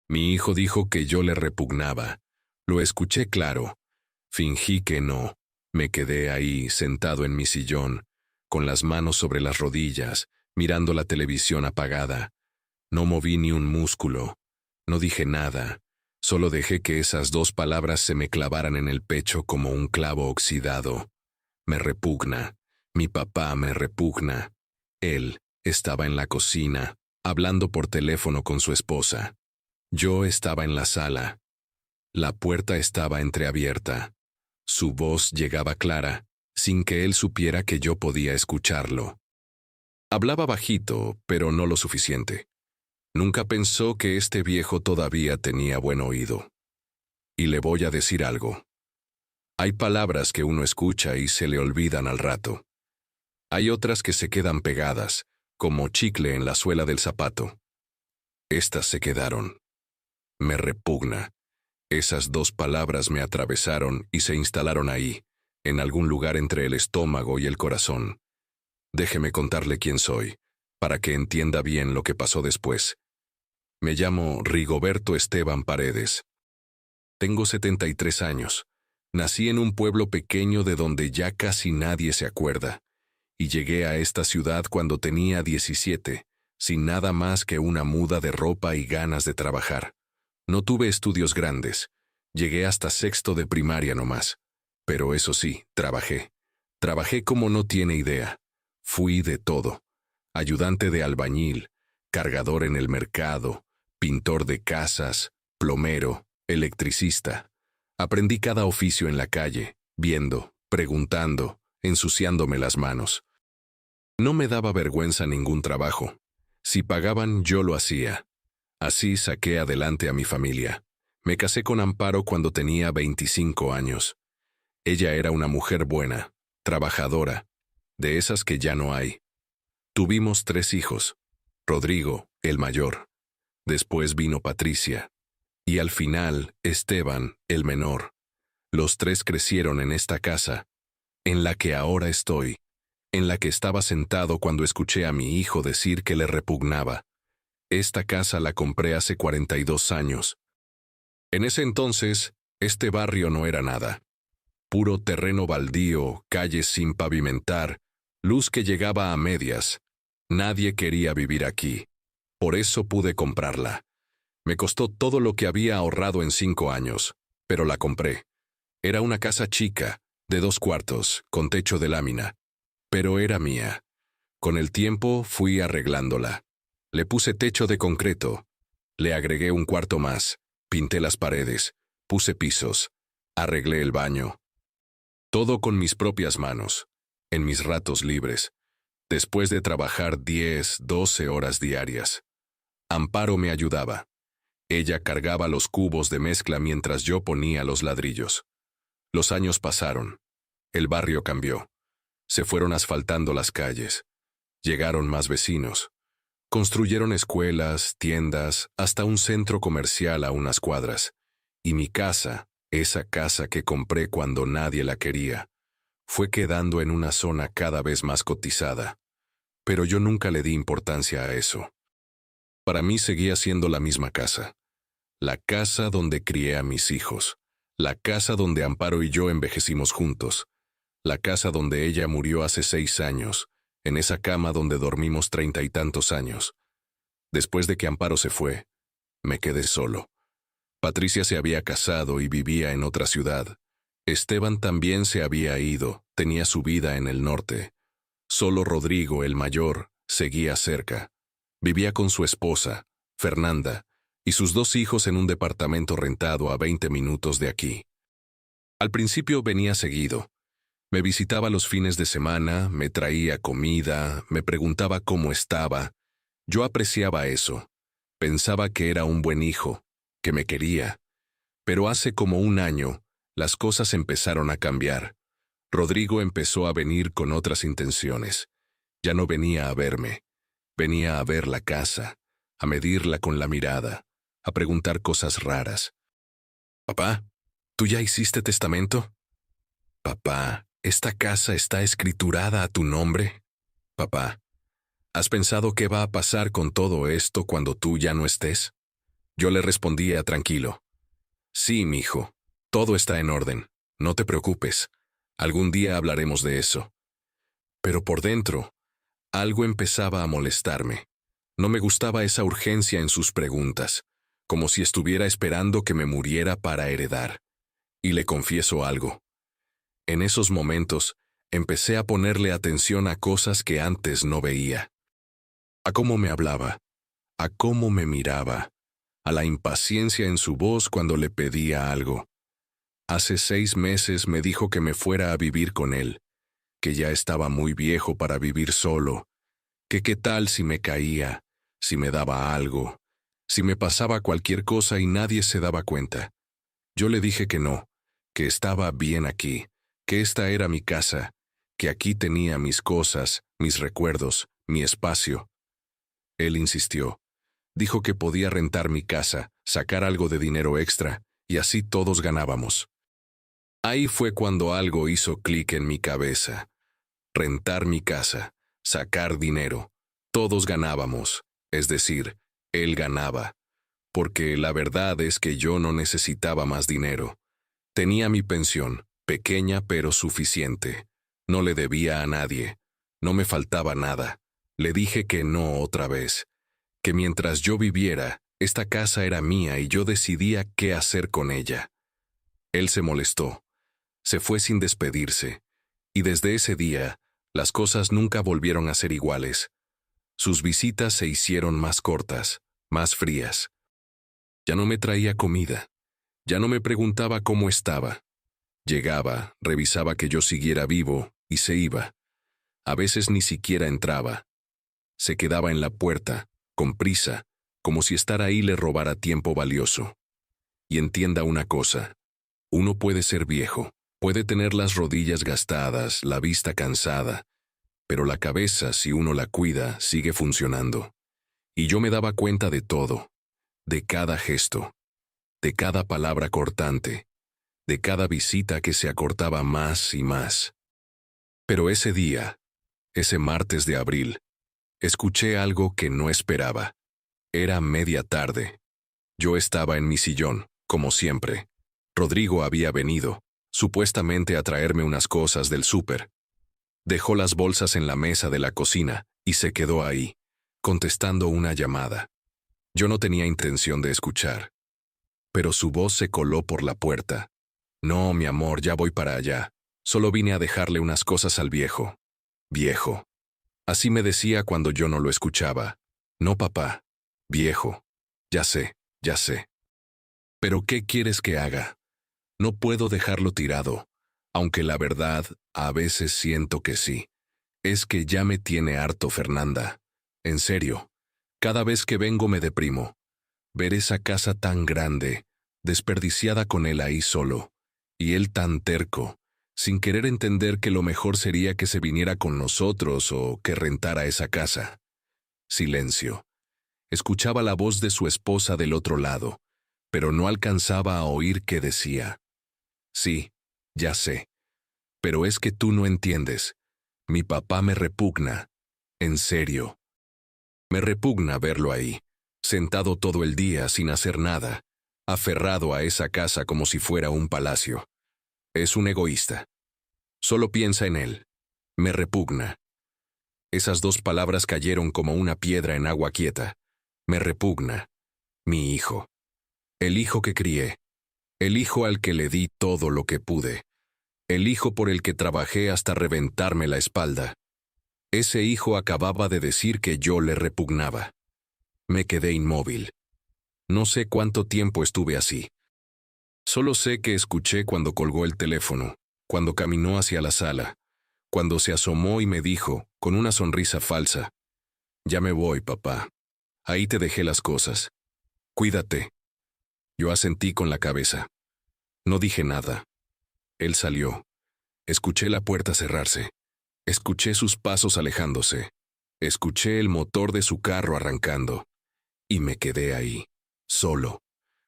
Mi hijo dijo que yo le repugnaba. Lo escuché claro. Fingí que no. Me quedé ahí, sentado en mi sillón, con las manos sobre las rodillas, mirando la televisión apagada. No moví ni un músculo. No dije nada. Solo dejé que esas dos palabras se me clavaran en el pecho como un clavo oxidado. Me repugna. Mi papá me repugna. Él estaba en la cocina, hablando por teléfono con su esposa. Yo estaba en la sala. La puerta estaba entreabierta. Su voz llegaba clara, sin que él supiera que yo podía escucharlo. Hablaba bajito, pero no lo suficiente. Nunca pensó que este viejo todavía tenía buen oído. Y le voy a decir algo. Hay palabras que uno escucha y se le olvidan al rato. Hay otras que se quedan pegadas, como chicle en la suela del zapato. Estas se quedaron. Me repugna. Esas dos palabras me atravesaron y se instalaron ahí, en algún lugar entre el estómago y el corazón. Déjeme contarle quién soy, para que entienda bien lo que pasó después. Me llamo Rigoberto Esteban Paredes. Tengo 73 años. Nací en un pueblo pequeño de donde ya casi nadie se acuerda, y llegué a esta ciudad cuando tenía 17, sin nada más que una muda de ropa y ganas de trabajar. No tuve estudios grandes. Llegué hasta sexto de primaria nomás. Pero eso sí, trabajé. Trabajé como no tiene idea. Fui de todo. Ayudante de albañil, cargador en el mercado, pintor de casas, plomero, electricista. Aprendí cada oficio en la calle, viendo, preguntando, ensuciándome las manos. No me daba vergüenza ningún trabajo. Si pagaban, yo lo hacía. Así saqué adelante a mi familia. Me casé con Amparo cuando tenía 25 años. Ella era una mujer buena, trabajadora, de esas que ya no hay. Tuvimos 3 hijos. Rodrigo, el mayor. Después vino Patricia. Y al final, Esteban, el menor. Los 3 crecieron en esta casa, en la que ahora estoy, en la que estaba sentado cuando escuché a mi hijo decir que le repugnaba. Esta casa la compré hace 42 años. En ese entonces, este barrio no era nada. Puro terreno baldío, calles sin pavimentar, luz que llegaba a medias. Nadie quería vivir aquí. Por eso pude comprarla. Me costó todo lo que había ahorrado en 5 años, pero la compré. Era una casa chica, de 2 cuartos, con techo de lámina. Pero era mía. Con el tiempo fui arreglándola. Le puse techo de concreto. Le agregué un cuarto más. Pinté las paredes. Puse pisos. Arreglé el baño. Todo con mis propias manos, en mis ratos libres, después de trabajar 10, 12 horas diarias. Amparo me ayudaba. Ella cargaba los cubos de mezcla mientras yo ponía los ladrillos. Los años pasaron. El barrio cambió. Se fueron asfaltando las calles. Llegaron más vecinos. Construyeron escuelas, tiendas, hasta un centro comercial a unas cuadras. Y mi casa, esa casa que compré cuando nadie la quería, fue quedando en una zona cada vez más cotizada. Pero yo nunca le di importancia a eso. Para mí seguía siendo la misma casa. La casa donde crié a mis hijos. La casa donde Amparo y yo envejecimos juntos. La casa donde ella murió hace 6 años, en esa cama donde dormimos 30 y tantos años. Después de que Amparo se fue, me quedé solo. Patricia se había casado y vivía en otra ciudad. Esteban también se había ido, tenía su vida en el norte. Solo Rodrigo, el mayor, seguía cerca. Vivía con su esposa, Fernanda, y sus 2 hijos en un departamento rentado a 20 minutos de aquí. Al principio venía seguido. Me visitaba los fines de semana, me traía comida, me preguntaba cómo estaba. Yo apreciaba eso. Pensaba que era un buen hijo, que me quería. Pero hace como un año, las cosas empezaron a cambiar. Rodrigo empezó a venir con otras intenciones. Ya no venía a verme. Venía a ver la casa, a medirla con la mirada, a preguntar cosas raras. «Papá, ¿tú ya hiciste testamento?» «Papá, ¿esta casa está escriturada a tu nombre?» «Papá, ¿has pensado qué va a pasar con todo esto cuando tú ya no estés?» Yo le respondía tranquilo. Sí, mijo, todo está en orden, no te preocupes. Algún día hablaremos de eso. Pero por dentro, algo empezaba a molestarme. No me gustaba esa urgencia en sus preguntas, como si estuviera esperando que me muriera para heredar. Y le confieso algo. En esos momentos, empecé a ponerle atención a cosas que antes no veía. A cómo me hablaba, a cómo me miraba, a la impaciencia en su voz cuando le pedía algo. Hace 6 meses me dijo que me fuera a vivir con él, que ya estaba muy viejo para vivir solo, que qué tal si me caía, si me daba algo, si me pasaba cualquier cosa y nadie se daba cuenta. Yo le dije que no, que estaba bien aquí, que esta era mi casa, que aquí tenía mis cosas, mis recuerdos, mi espacio. Él insistió. Dijo que podía rentar mi casa, sacar algo de dinero extra, y así todos ganábamos. Ahí fue cuando algo hizo clic en mi cabeza. Rentar mi casa, sacar dinero. Todos ganábamos, es decir, él ganaba. Porque la verdad es que yo no necesitaba más dinero. Tenía mi pensión, pequeña pero suficiente. No le debía a nadie. No me faltaba nada. Le dije que no otra vez. Que mientras yo viviera, esta casa era mía y yo decidía qué hacer con ella. Él se molestó. Se fue sin despedirse. Y desde ese día, las cosas nunca volvieron a ser iguales. Sus visitas se hicieron más cortas, más frías. Ya no me traía comida. Ya no me preguntaba cómo estaba. Llegaba, revisaba que yo siguiera vivo y se iba. A veces ni siquiera entraba. Se quedaba en la puerta, con prisa, como si estar ahí le robara tiempo valioso. Y entienda una cosa, uno puede ser viejo, puede tener las rodillas gastadas, la vista cansada, pero la cabeza, si uno la cuida, sigue funcionando. Y yo me daba cuenta de todo, de cada gesto, de cada palabra cortante, de cada visita que se acortaba más y más. Pero ese día, ese martes de abril, escuché algo que no esperaba. Era media tarde. Yo estaba en mi sillón, como siempre. Rodrigo había venido, supuestamente a traerme unas cosas del súper. Dejó las bolsas en la mesa de la cocina y se quedó ahí, contestando una llamada. Yo no tenía intención de escuchar. Pero su voz se coló por la puerta. No, mi amor, ya voy para allá. Solo vine a dejarle unas cosas al viejo. Viejo. Así me decía cuando yo no lo escuchaba. No, papá. Viejo. Ya sé, ya sé. Pero ¿qué quieres que haga? No puedo dejarlo tirado, aunque la verdad, a veces siento que sí. Es que ya me tiene harto Fernanda. En serio. Cada vez que vengo me deprimo. Ver esa casa tan grande, desperdiciada con él ahí solo, y él tan terco, sin querer entender que lo mejor sería que se viniera con nosotros o que rentara esa casa. Silencio. Escuchaba la voz de su esposa del otro lado, pero no alcanzaba a oír qué decía. Sí, ya sé. Pero es que tú no entiendes. Mi papá me repugna. En serio. Me repugna verlo ahí, sentado todo el día sin hacer nada, aferrado a esa casa como si fuera un palacio. Es un egoísta. Solo piensa en él. Me repugna. Esas 2 palabras cayeron como una piedra en agua quieta. Me repugna. Mi hijo. El hijo que crié. El hijo al que le di todo lo que pude. El hijo por el que trabajé hasta reventarme la espalda. Ese hijo acababa de decir que yo le repugnaba. Me quedé inmóvil. No sé cuánto tiempo estuve así. Solo sé que escuché cuando colgó el teléfono, cuando caminó hacia la sala, cuando se asomó y me dijo, con una sonrisa falsa, «Ya me voy, papá. Ahí te dejé las cosas. Cuídate». Yo asentí con la cabeza. No dije nada. Él salió. Escuché la puerta cerrarse. Escuché sus pasos alejándose. Escuché el motor de su carro arrancando. Y me quedé ahí, solo,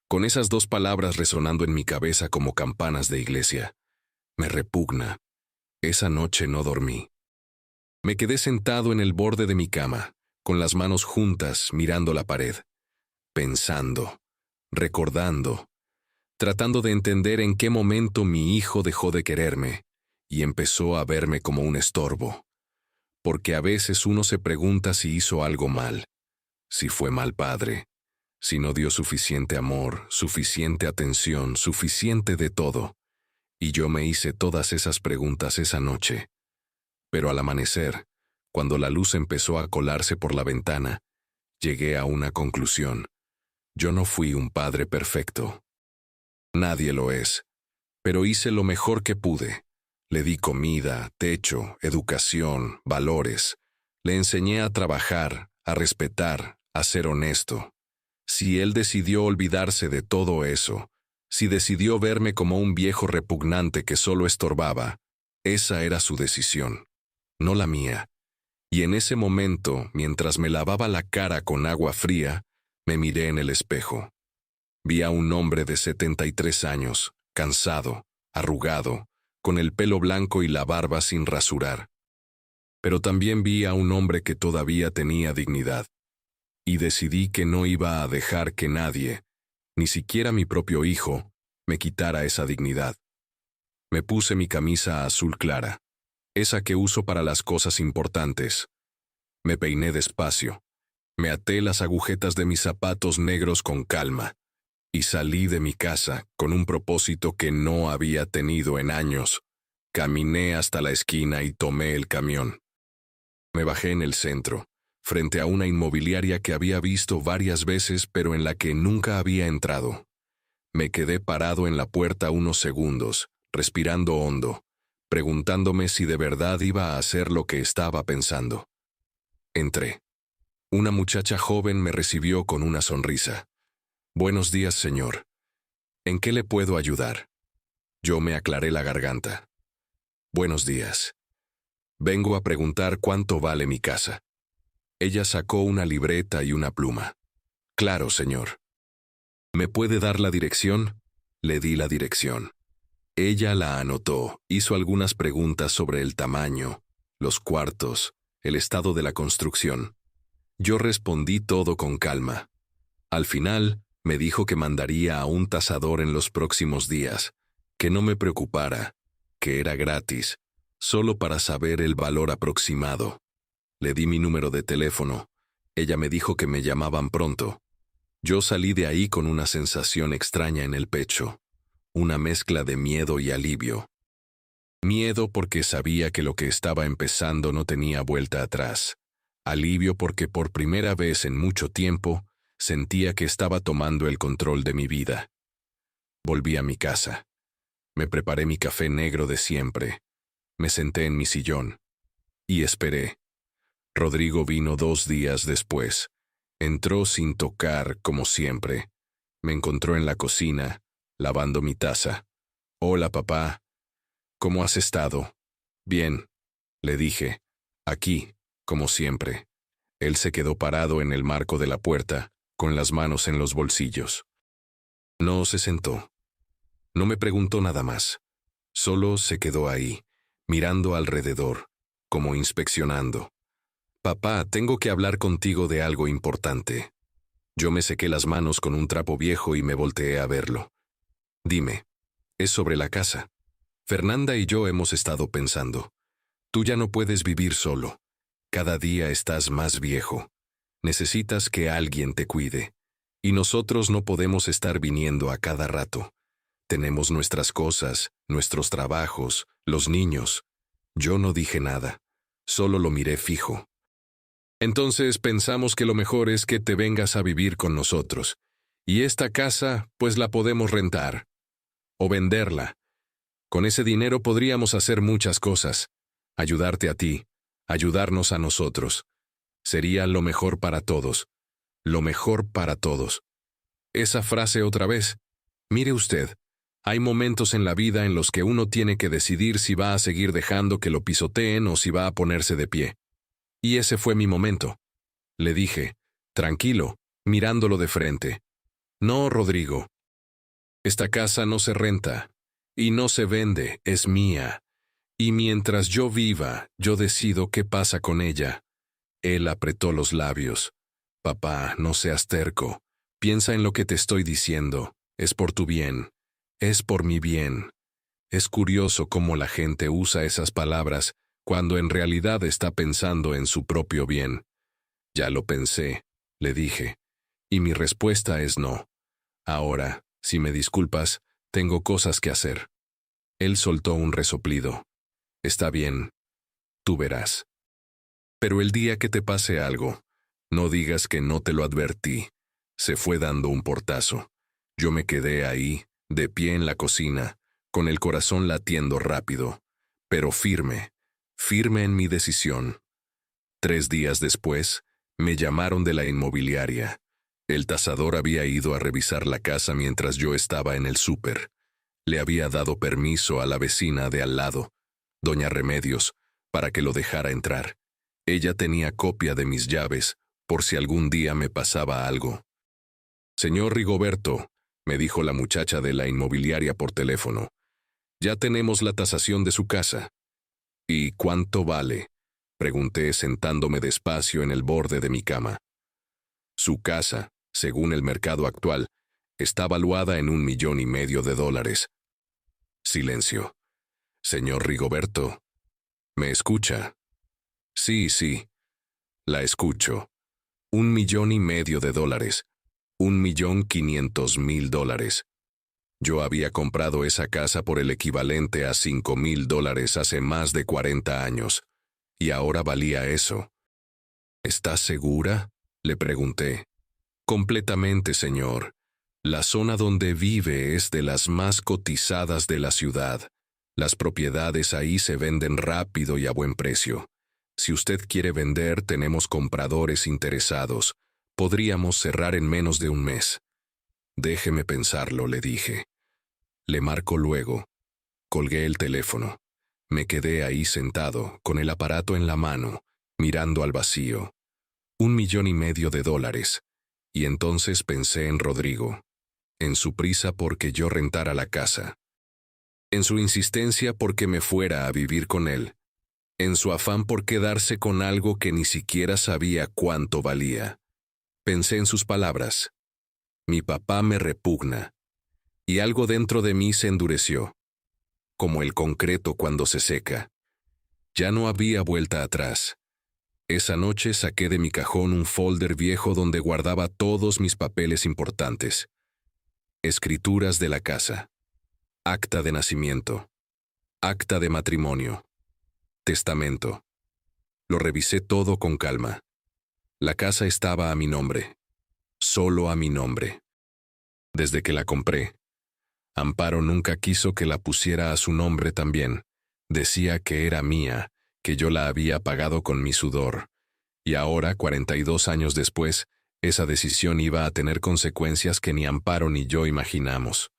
con esas 2 palabras resonando en mi cabeza como campanas de iglesia. Me repugna. Esa noche no dormí. Me quedé sentado en el borde de mi cama, con las manos juntas mirando la pared, pensando. recordando, tratando de entender en qué momento mi hijo dejó de quererme y empezó a verme como un estorbo. Porque a veces uno se pregunta si hizo algo mal, si fue mal padre, si no dio suficiente amor, suficiente atención, suficiente de todo. Y yo me hice todas esas preguntas esa noche. Pero al amanecer, cuando la luz empezó a colarse por la ventana, llegué a una conclusión. Yo no fui un padre perfecto. Nadie lo es. Pero hice lo mejor que pude. Le di comida, techo, educación, valores. Le enseñé a trabajar, a respetar, a ser honesto. Si él decidió olvidarse de todo eso, si decidió verme como un viejo repugnante que solo estorbaba, esa era su decisión, no la mía. Y en ese momento, mientras me lavaba la cara con agua fría, me miré en el espejo. Vi a un hombre de 73 años, cansado, arrugado, con el pelo blanco y la barba sin rasurar. Pero también vi a un hombre que todavía tenía dignidad. Y decidí que no iba a dejar que nadie, ni siquiera mi propio hijo, me quitara esa dignidad. Me puse mi camisa azul clara, esa que uso para las cosas importantes. Me peiné despacio, me até las agujetas de mis zapatos negros con calma, y salí de mi casa con un propósito que no había tenido en años. Caminé hasta la esquina y tomé el camión. Me bajé en el centro, frente a una inmobiliaria que había visto varias veces pero en la que nunca había entrado. Me quedé parado en la puerta unos segundos, respirando hondo, preguntándome si de verdad iba a hacer lo que estaba pensando. Entré. Una muchacha joven me recibió con una sonrisa. «Buenos días, señor. ¿En qué le puedo ayudar?» Yo me aclaré la garganta. «Buenos días. Vengo a preguntar cuánto vale mi casa». Ella sacó una libreta y una pluma. «Claro, señor». «¿Me puede dar la dirección?» Le di la dirección. Ella la anotó, hizo algunas preguntas sobre el tamaño, los cuartos, el estado de la construcción. Yo respondí todo con calma. Al final, me dijo que mandaría a un tasador en los próximos días, que no me preocupara, que era gratis, solo para saber el valor aproximado. Le di mi número de teléfono. Ella me dijo que me llamaban pronto. Yo salí de ahí con una sensación extraña en el pecho, una mezcla de miedo y alivio. Miedo porque sabía que lo que estaba empezando no tenía vuelta atrás. Alivio porque por primera vez en mucho tiempo sentía que estaba tomando el control de mi vida. Volví a mi casa. Me preparé mi café negro de siempre. Me senté en mi sillón. Y esperé. Rodrigo vino 2 días después. Entró sin tocar, como siempre. Me encontró en la cocina, lavando mi taza. «Hola, papá. ¿Cómo has estado?» «Bien», le dije. «Aquí, como siempre». Él se quedó parado en el marco de la puerta, con las manos en los bolsillos. No se sentó. No me preguntó nada más. Solo se quedó ahí, mirando alrededor, como inspeccionando. «Papá, tengo que hablar contigo de algo importante». Yo me sequé las manos con un trapo viejo y me volteé a verlo. «Dime». «Es sobre la casa. Fernanda y yo hemos estado pensando. Tú ya no puedes vivir solo. Cada día estás más viejo. Necesitas que alguien te cuide. Y nosotros no podemos estar viniendo a cada rato. Tenemos nuestras cosas, nuestros trabajos, los niños». Yo no dije nada. Solo lo miré fijo. «Entonces pensamos que lo mejor es que te vengas a vivir con nosotros. Y esta casa, pues la podemos rentar. O venderla. Con ese dinero podríamos hacer muchas cosas. Ayudarte a ti, ayudarnos a nosotros. Sería lo mejor para todos. Lo mejor para todos». Esa frase otra vez. Mire usted, hay momentos en la vida en los que uno tiene que decidir si va a seguir dejando que lo pisoteen o si va a ponerse de pie. Y ese fue mi momento. Le dije, tranquilo, mirándolo de frente. «No, Rodrigo. Esta casa no se renta. Y no se vende, es mía. Y mientras yo viva, yo decido qué pasa con ella». Él apretó los labios. «Papá, no seas terco. Piensa en lo que te estoy diciendo. Es por tu bien. Es por mi bien. Es curioso cómo la gente usa esas palabras cuando en realidad está pensando en su propio bien. Ya lo pensé, le dije, y mi respuesta es no. Ahora, si me disculpas, tengo cosas que hacer. Él soltó un resoplido. Está bien, tú verás. Pero el día que te pase algo, no digas que no te lo advertí. Se fue dando un portazo. Yo me quedé ahí, de pie en la cocina, con el corazón latiendo rápido, pero firme, firme en mi decisión. 3 días después, me llamaron de la inmobiliaria. El tasador había ido a revisar la casa mientras yo estaba en el súper. Le había dado permiso a la vecina de al lado, doña Remedios, para que lo dejara entrar. Ella tenía copia de mis llaves, por si algún día me pasaba algo. Señor Rigoberto, me dijo la muchacha de la inmobiliaria por teléfono, ya tenemos la tasación de su casa. ¿Y cuánto vale?, pregunté sentándome despacio en el borde de mi cama. Su casa, según el mercado actual, está valuada en $1,500,000. Silencio. Señor Rigoberto, ¿me escucha? Sí, la escucho. $1,500,000. $1,500,000. Yo había comprado esa casa por el equivalente a $5,000 hace más de 40 años, y ahora valía eso. ¿Estás segura?, le pregunté. Completamente, señor. La zona donde vive es de las más cotizadas de la ciudad. Las propiedades ahí se venden rápido y a buen precio. Si usted quiere vender, tenemos compradores interesados. Podríamos cerrar en menos de un mes. Déjeme pensarlo, le dije. Le marco luego. Colgué el teléfono. Me quedé ahí sentado, con el aparato en la mano, mirando al vacío. $1,500,000. Y entonces pensé en Rodrigo. En su prisa porque yo rentara la casa. En su insistencia porque me fuera a vivir con él. En su afán por quedarse con algo que ni siquiera sabía cuánto valía. Pensé en sus palabras. Mi papá me repugna. Y algo dentro de mí se endureció. Como el concreto cuando se seca. Ya no había vuelta atrás. Esa noche saqué de mi cajón un folder viejo donde guardaba todos mis papeles importantes. Escrituras de la casa. Acta de nacimiento. Acta de matrimonio. Testamento. Lo revisé todo con calma. La casa estaba a mi nombre. Solo a mi nombre. Desde que la compré. Amparo nunca quiso que la pusiera a su nombre también. Decía que era mía, que yo la había pagado con mi sudor. Y ahora, 42 años después, esa decisión iba a tener consecuencias que ni Amparo ni yo imaginamos.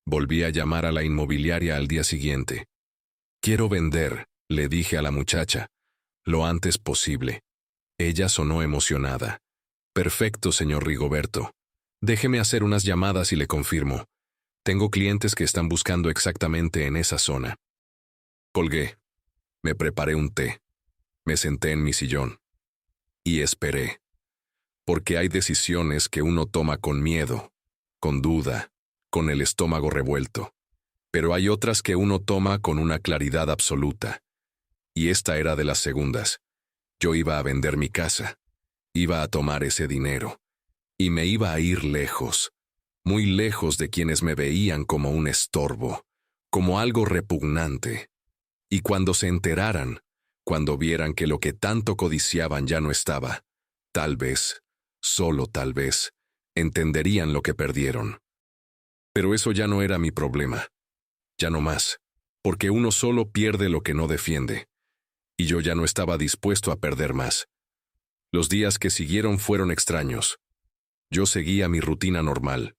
Volví a llamar a la inmobiliaria al día siguiente. Quiero vender, le dije a la muchacha, lo antes posible. Ella sonó emocionada. Perfecto, señor Rigoberto. Déjeme hacer unas llamadas y le confirmo. Tengo clientes que están buscando exactamente en esa zona. Colgué. Me preparé un té. Me senté en mi sillón. Y esperé. Porque hay decisiones que uno toma con miedo, con duda, con el estómago revuelto. Pero hay otras que uno toma con una claridad absoluta. Y esta era de las segundas. Yo iba a vender mi casa. Iba a tomar ese dinero. Y me iba a ir lejos. Muy lejos de quienes me veían como un estorbo, como algo repugnante. Y cuando se enteraran, cuando vieran que lo que tanto codiciaban ya no estaba, tal vez, solo tal vez, entenderían lo que perdieron. Pero eso ya no era mi problema. Ya no más, porque uno solo pierde lo que no defiende. Y yo ya no estaba dispuesto a perder más. Los días que siguieron fueron extraños. Yo seguía mi rutina normal.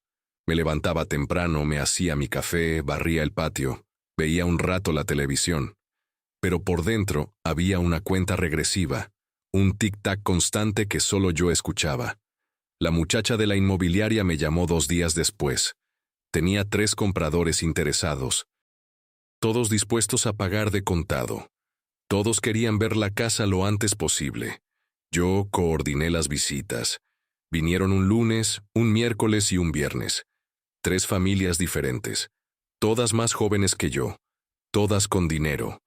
Me levantaba temprano, me hacía mi café, barría el patio, veía un rato la televisión. Pero por dentro había una cuenta regresiva, un tic-tac constante que solo yo escuchaba. La muchacha de la inmobiliaria me llamó 2 días después. Tenía 3 compradores interesados. Todos dispuestos a pagar de contado. Todos querían ver la casa lo antes posible. Yo coordiné las visitas. Vinieron un lunes, un miércoles y un viernes. 3 familias diferentes, todas más jóvenes que yo, todas con dinero.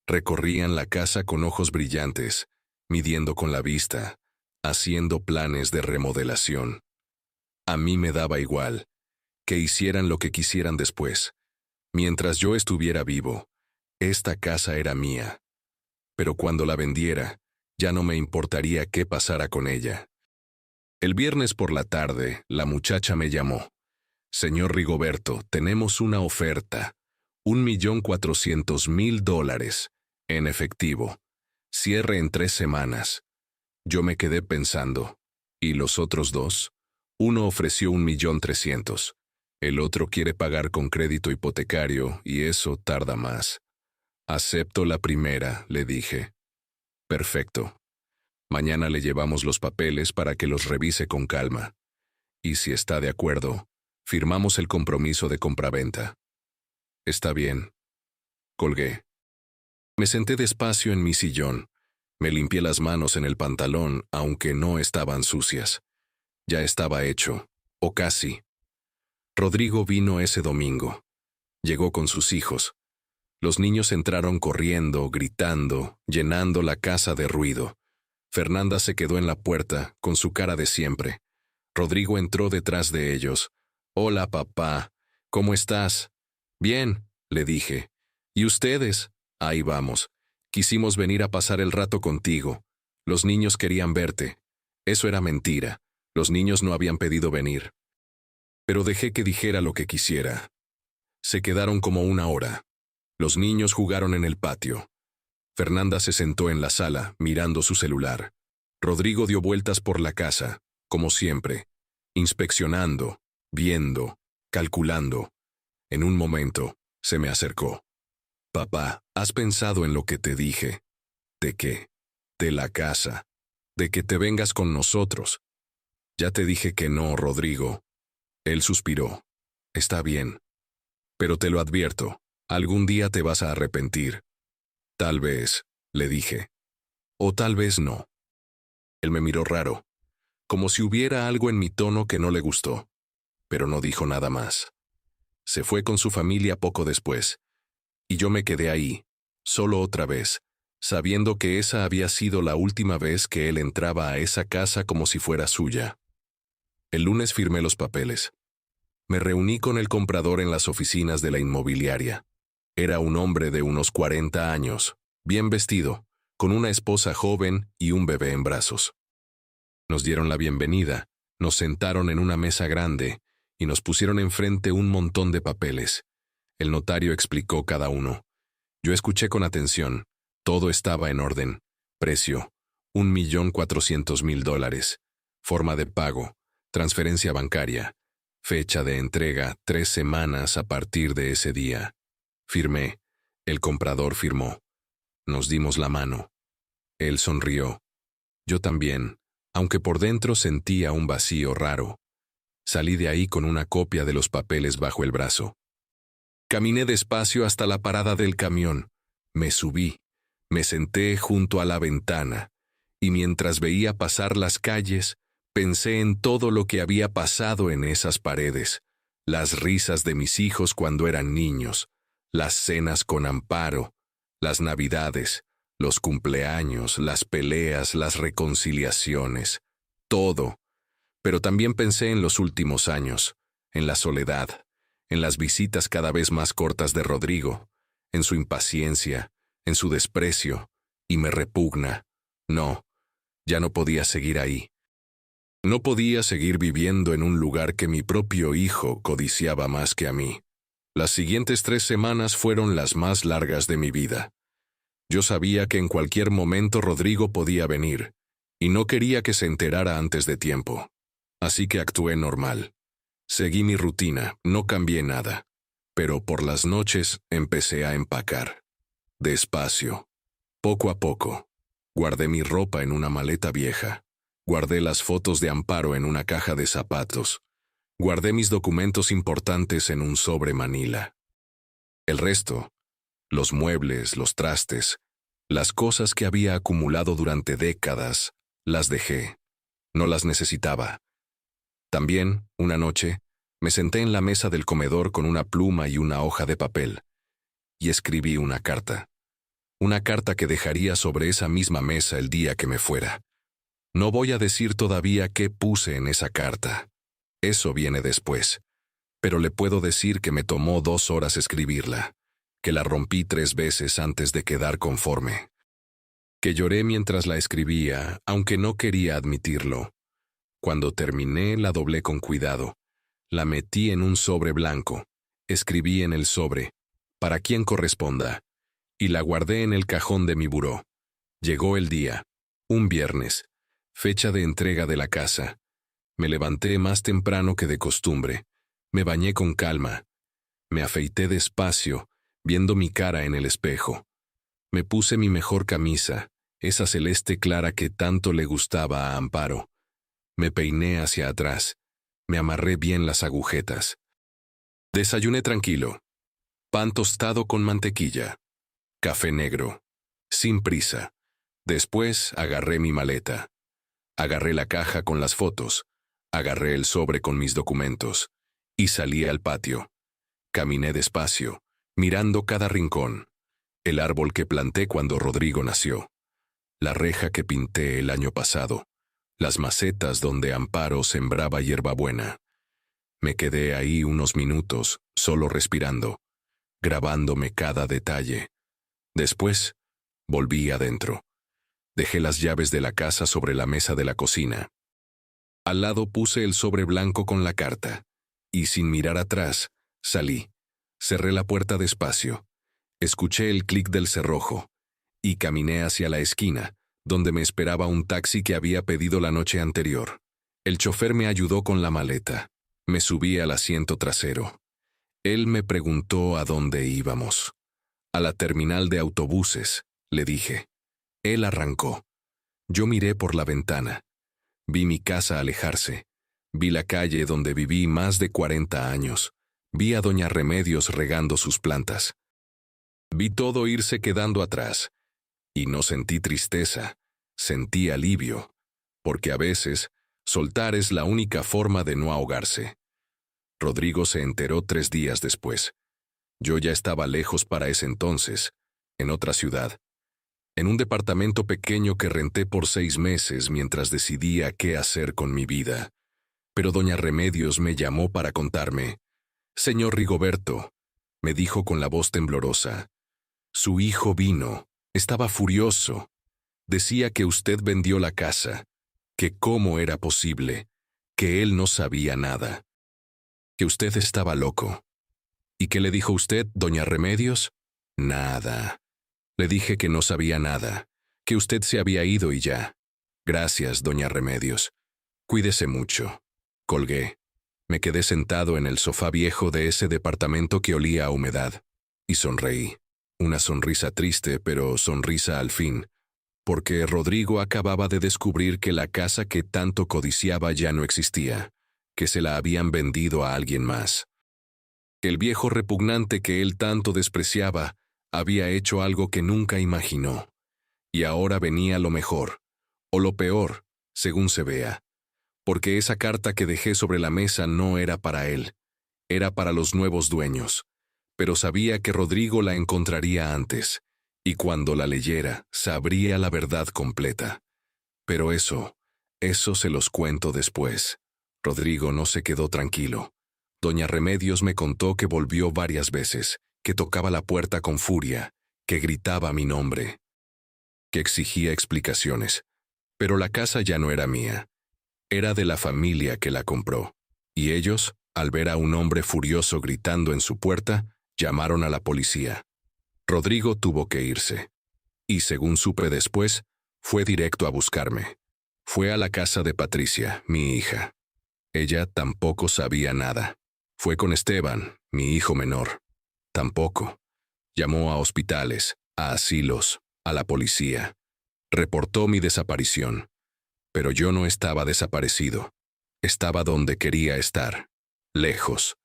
Recorrían la casa con ojos brillantes, midiendo con la vista, haciendo planes de remodelación. A mí me daba igual, que hicieran lo que quisieran después. Mientras yo estuviera vivo, esta casa era mía. Pero cuando la vendiera, ya no me importaría qué pasara con ella. El viernes por la tarde, la muchacha me llamó. Señor Rigoberto, tenemos una oferta. $1.400.000 en efectivo. Cierre en 3 semanas. Yo me quedé pensando. ¿Y los otros 2? Uno ofreció 1.300.000. El otro quiere pagar con crédito hipotecario y eso tarda más. Acepto la primera, le dije. Perfecto. Mañana le llevamos los papeles para que los revise con calma. Y si está de acuerdo, firmamos el compromiso de compraventa. Está bien. Colgué. Me senté despacio en mi sillón. Me limpié las manos en el pantalón, aunque no estaban sucias. Ya estaba hecho, o casi. Rodrigo vino ese domingo. Llegó con sus hijos. Los niños entraron corriendo, gritando, llenando la casa de ruido. Fernanda se quedó en la puerta, con su cara de siempre. Rodrigo entró detrás de ellos. «Hola, papá. ¿Cómo estás?» «Bien», le dije. «¿Y ustedes?» «Ahí vamos. Quisimos venir a pasar el rato contigo. Los niños querían verte». Eso era mentira. Los niños no habían pedido venir. Pero dejé que dijera lo que quisiera. Se quedaron como 1 hora. Los niños jugaron en el patio. Fernanda se sentó en la sala, mirando su celular. Rodrigo dio vueltas por la casa, como siempre, inspeccionando, viendo, calculando. En un momento, se me acercó. «Papá, ¿has pensado en lo que te dije?» «¿De qué?» «De la casa. De que te vengas con nosotros». «Ya te dije que no, Rodrigo». Él suspiró. «Está bien. Pero te lo advierto, algún día te vas a arrepentir». «Tal vez», le dije. «O tal vez no». Él me miró raro, como si hubiera algo en mi tono que no le gustó, pero no dijo nada más. Se fue con su familia poco después, y yo me quedé ahí, solo otra vez, sabiendo que esa había sido la última vez que él entraba a esa casa como si fuera suya. El lunes firmé los papeles. Me reuní con el comprador en las oficinas de la inmobiliaria. Era un hombre de unos 40 años, bien vestido, con una esposa joven y un bebé en brazos. Nos dieron la bienvenida, nos sentaron en una mesa grande y nos pusieron enfrente un montón de papeles. El notario explicó cada uno. Yo escuché con atención. Todo estaba en orden. Precio, $1.400.000. Forma de pago, transferencia bancaria. Fecha de entrega, 3 semanas a partir de ese día. Firmé. El comprador firmó. Nos dimos la mano. Él sonrió. Yo también, aunque por dentro sentía un vacío raro. Salí de ahí con una copia de los papeles bajo el brazo. Caminé despacio hasta la parada del camión. Me subí. Me senté junto a la ventana. Y mientras veía pasar las calles, pensé en todo lo que había pasado en esas paredes. Las risas de mis hijos cuando eran niños. Las cenas con Amparo, las navidades, los cumpleaños, las peleas, las reconciliaciones, todo. Pero también pensé en los últimos años, en la soledad, en las visitas cada vez más cortas de Rodrigo, en su impaciencia, en su desprecio, y me repugna. No, ya no podía seguir ahí. No podía seguir viviendo en un lugar que mi propio hijo codiciaba más que a mí. Las siguientes 3 semanas fueron las más largas de mi vida. Yo sabía que en cualquier momento Rodrigo podía venir, y no quería que se enterara antes de tiempo. Así que actué normal. Seguí mi rutina, no cambié nada. Pero por las noches empecé a empacar. Despacio. Poco a poco. Guardé mi ropa en una maleta vieja. Guardé las fotos de Amparo en una caja de zapatos. Guardé mis documentos importantes en un sobre manila. El resto, los muebles, los trastes, las cosas que había acumulado durante décadas, las dejé. No las necesitaba. También, una noche, me senté en la mesa del comedor con una pluma y una hoja de papel, y escribí una carta. Una carta que dejaría sobre esa misma mesa el día que me fuera. No voy a decir todavía qué puse en esa carta. Eso viene después. Pero le puedo decir que me tomó 2 horas escribirla, que la rompí 3 veces antes de quedar conforme, que lloré mientras la escribía, aunque no quería admitirlo. Cuando terminé, la doblé con cuidado. La metí en un sobre blanco. Escribí en el sobre, para quien corresponda, y la guardé en el cajón de mi buró. Llegó el día, un viernes, fecha de entrega de la casa. Me levanté más temprano que de costumbre. Me bañé con calma. Me afeité despacio, viendo mi cara en el espejo. Me puse mi mejor camisa, esa celeste clara que tanto le gustaba a Amparo. Me peiné hacia atrás. Me amarré bien las agujetas. Desayuné tranquilo. Pan tostado con mantequilla. Café negro. Sin prisa. Después agarré mi maleta. Agarré la caja con las fotos. Agarré el sobre con mis documentos. Y salí al patio. Caminé despacio, mirando cada rincón. El árbol que planté cuando Rodrigo nació. La reja que pinté el año pasado. Las macetas donde Amparo sembraba hierbabuena. Me quedé ahí unos minutos, solo respirando, grabándome cada detalle. Después, volví adentro. Dejé las llaves de la casa sobre la mesa de la cocina. Al lado puse el sobre blanco con la carta, y sin mirar atrás, salí. Cerré la puerta despacio. Escuché el clic del cerrojo, y caminé hacia la esquina, donde me esperaba un taxi que había pedido la noche anterior. El chofer me ayudó con la maleta. Me subí al asiento trasero. Él me preguntó a dónde íbamos. A la terminal de autobuses, le dije. Él arrancó. Yo miré por la ventana. Vi mi casa alejarse. Vi la calle donde viví más de 40 años. Vi a doña Remedios regando sus plantas. Vi todo irse quedando atrás. Y no sentí tristeza, sentí alivio, porque a veces soltar es la única forma de no ahogarse. Rodrigo se enteró 3 días después. Yo ya estaba lejos para ese entonces, en otra ciudad, en un departamento pequeño que renté por 6 meses mientras decidía qué hacer con mi vida. Pero doña Remedios me llamó para contarme. «Señor Rigoberto», me dijo con la voz temblorosa, «su hijo vino, estaba furioso. Decía que usted vendió la casa, que cómo era posible, que él no sabía nada, que usted estaba loco». «¿Y qué le dijo usted, doña Remedios?» «Nada. Le dije que no sabía nada, que usted se había ido y ya. Gracias, doña Remedios. Cuídese mucho». Colgué. Me quedé sentado en el sofá viejo de ese departamento que olía a humedad, y sonreí. Una sonrisa triste, pero sonrisa al fin, porque Rodrigo acababa de descubrir que la casa que tanto codiciaba ya no existía, que se la habían vendido a alguien más. Que el viejo repugnante que él tanto despreciaba había hecho algo que nunca imaginó. Y ahora venía lo mejor, o lo peor, según se vea. Porque esa carta que dejé sobre la mesa no era para él, era para los nuevos dueños. Pero sabía que Rodrigo la encontraría antes, y cuando la leyera, sabría la verdad completa. Pero eso se los cuento después. Rodrigo no se quedó tranquilo. Doña Remedios me contó que volvió varias veces, que tocaba la puerta con furia, que gritaba mi nombre, que exigía explicaciones. Pero la casa ya no era mía. Era de la familia que la compró. Y ellos, al ver a un hombre furioso gritando en su puerta, llamaron a la policía. Rodrigo tuvo que irse. Y según supe después, fue directo a buscarme. Fue a la casa de Patricia, mi hija. Ella tampoco sabía nada. Fue con Esteban, mi hijo menor. Tampoco. Llamó a hospitales, a asilos, a la policía. Reportó mi desaparición. Pero yo no estaba desaparecido. Estaba donde quería estar. Lejos.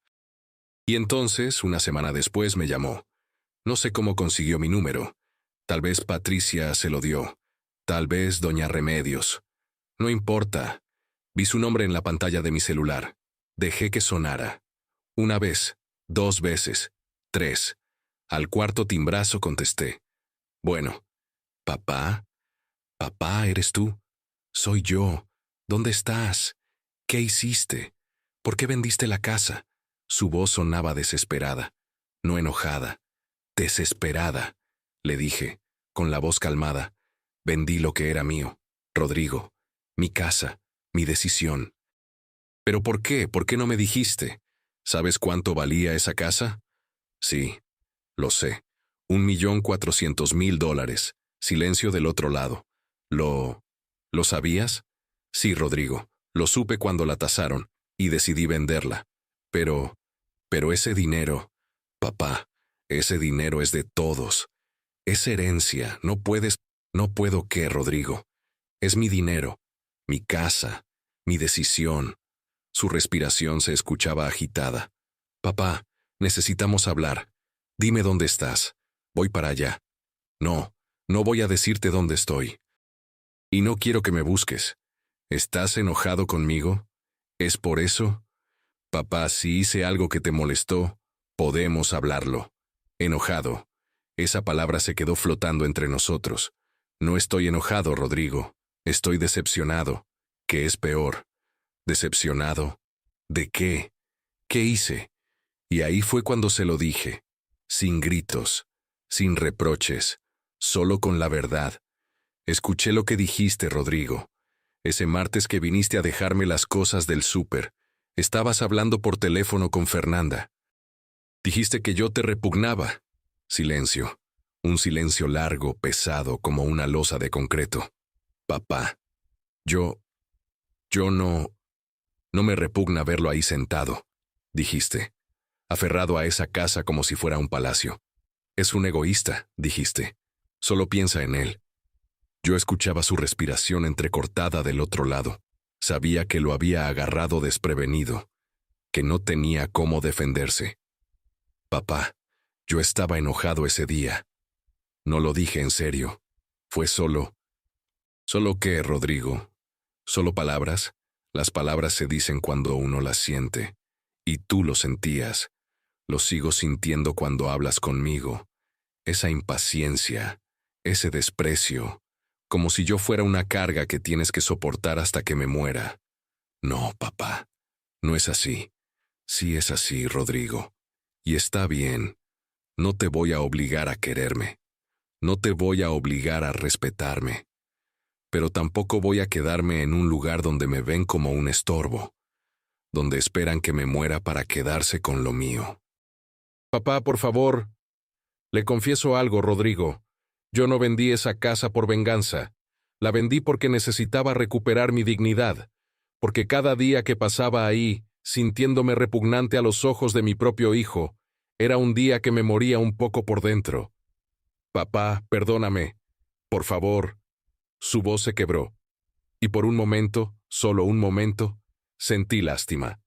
Y entonces, una semana después, me llamó. No sé cómo consiguió mi número. Tal vez Patricia se lo dio. Tal vez doña Remedios. No importa. Vi su nombre en la pantalla de mi celular. Dejé que sonara. Una vez, 2 veces, 3. Al cuarto timbrazo contesté. Bueno. Papá, papá, ¿eres tú? Soy yo. ¿Dónde estás? ¿Qué hiciste? ¿Por qué vendiste la casa? Su voz sonaba desesperada, no enojada. Desesperada, le dije, con la voz calmada. Vendí lo que era mío, Rodrigo, mi casa, mi decisión. ¿Pero por qué? ¿Por qué no me dijiste? ¿Sabes cuánto valía esa casa? Sí, lo sé. $1.400.000. Silencio del otro lado. ¿Lo sabías? Sí, Rodrigo. Lo supe cuando la tasaron y decidí venderla. Pero ese dinero, papá, ese dinero es de todos. Es herencia. No puedo qué, Rodrigo. Es mi dinero, mi casa, mi decisión. Su respiración se escuchaba agitada. Papá, necesitamos hablar. Dime dónde estás. Voy para allá. No, no voy a decirte dónde estoy. Y no quiero que me busques. ¿Estás enojado conmigo? ¿Es por eso? Papá, si hice algo que te molestó, podemos hablarlo. Enojado. Esa palabra se quedó flotando entre nosotros. No estoy enojado, Rodrigo. Estoy decepcionado. ¿Qué es peor? ¿Decepcionado? ¿De qué? ¿Qué hice? Y ahí fue cuando se lo dije. Sin gritos, sin reproches, solo con la verdad. Escuché lo que dijiste, Rodrigo. Ese martes que viniste a dejarme las cosas del súper, estabas hablando por teléfono con Fernanda. Dijiste que yo te repugnaba. Silencio. Un silencio largo, pesado, como una losa de concreto. Papá, yo no me repugna verlo ahí sentado, dijiste, aferrado a esa casa como si fuera un palacio. Es un egoísta, dijiste. Solo piensa en él. Yo escuchaba su respiración entrecortada del otro lado. Sabía que lo había agarrado desprevenido, que no tenía cómo defenderse. Papá, yo estaba enojado ese día. No lo dije en serio. Fue solo... ¿Solo qué, Rodrigo? ¿Solo palabras? Las palabras se dicen cuando uno las siente. Y tú lo sentías. Lo sigo sintiendo cuando hablas conmigo. Esa impaciencia, ese desprecio, como si yo fuera una carga que tienes que soportar hasta que me muera. No, papá, no es así. Sí es así, Rodrigo. Y está bien. No te voy a obligar a quererme. No te voy a obligar a respetarme. Pero tampoco voy a quedarme en un lugar donde me ven como un estorbo, donde esperan que me muera para quedarse con lo mío. Papá, por favor. Le confieso algo, Rodrigo. Yo no vendí esa casa por venganza. La vendí porque necesitaba recuperar mi dignidad, porque cada día que pasaba ahí, sintiéndome repugnante a los ojos de mi propio hijo, era un día que me moría un poco por dentro. Papá, perdóname. Por favor. Su voz se quebró. Y por un momento, solo un momento, sentí lástima.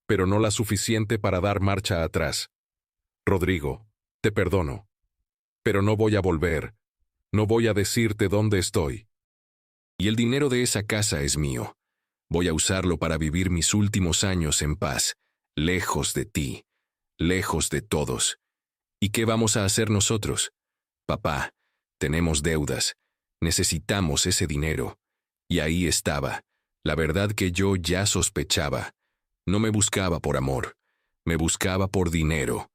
Pero no la suficiente para dar marcha atrás. Rodrigo, te perdono. Pero no voy a volver. No voy a decirte dónde estoy. Y el dinero de esa casa es mío. Voy a usarlo para vivir mis últimos años en paz, lejos de ti, lejos de todos. ¿Y qué vamos a hacer nosotros? Papá, tenemos deudas. Necesitamos ese dinero. Y ahí estaba. La verdad que yo ya sospechaba. No me buscaba por amor. Me buscaba por dinero.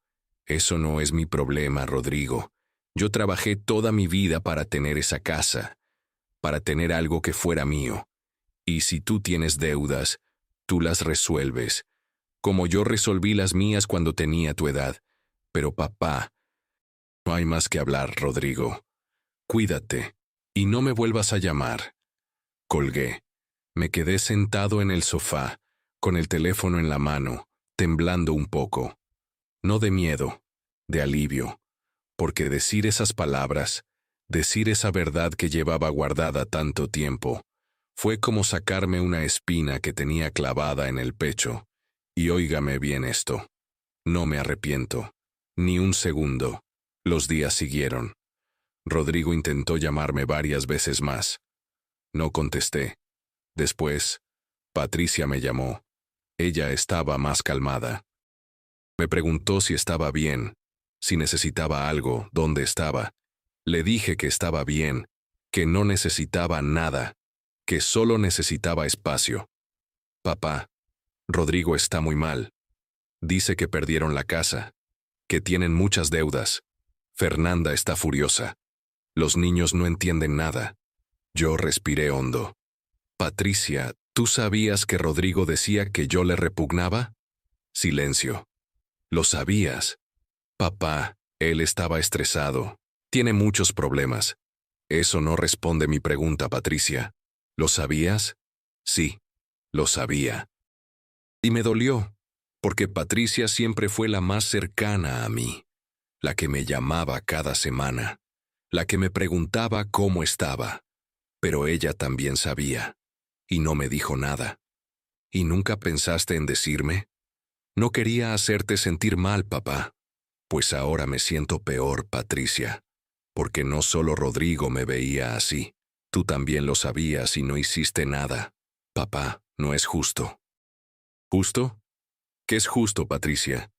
Eso no es mi problema, Rodrigo. Yo trabajé toda mi vida para tener esa casa, para tener algo que fuera mío. Y si tú tienes deudas, tú las resuelves, como yo resolví las mías cuando tenía tu edad. Pero papá, no hay más que hablar, Rodrigo. Cuídate, y no me vuelvas a llamar. Colgué. Me quedé sentado en el sofá, con el teléfono en la mano, temblando un poco. No de miedo, de alivio, porque decir esas palabras, decir esa verdad que llevaba guardada tanto tiempo, fue como sacarme una espina que tenía clavada en el pecho. Y óigame bien esto. No me arrepiento. Ni un segundo. Los días siguieron. Rodrigo intentó llamarme varias veces más. No contesté. Después, Patricia me llamó. Ella estaba más calmada. Me preguntó si estaba bien, si necesitaba algo, dónde estaba. Le dije que estaba bien, que no necesitaba nada, que solo necesitaba espacio. Papá, Rodrigo está muy mal. Dice que perdieron la casa, que tienen muchas deudas. Fernanda está furiosa. Los niños no entienden nada. Yo respiré hondo. Patricia, ¿tú sabías que Rodrigo decía que yo le repugnaba? Silencio. Lo sabías. Papá, él estaba estresado. Tiene muchos problemas. Eso no responde mi pregunta, Patricia. ¿Lo sabías? Sí, lo sabía. Y me dolió, porque Patricia siempre fue la más cercana a mí, la que me llamaba cada semana, la que me preguntaba cómo estaba. Pero ella también sabía, y no me dijo nada. ¿Y nunca pensaste en decirme? No quería hacerte sentir mal, papá. Pues ahora me siento peor, Patricia, porque no solo Rodrigo me veía así. Tú también lo sabías y no hiciste nada. Papá, no es justo. ¿Justo? ¿Qué es justo, Patricia?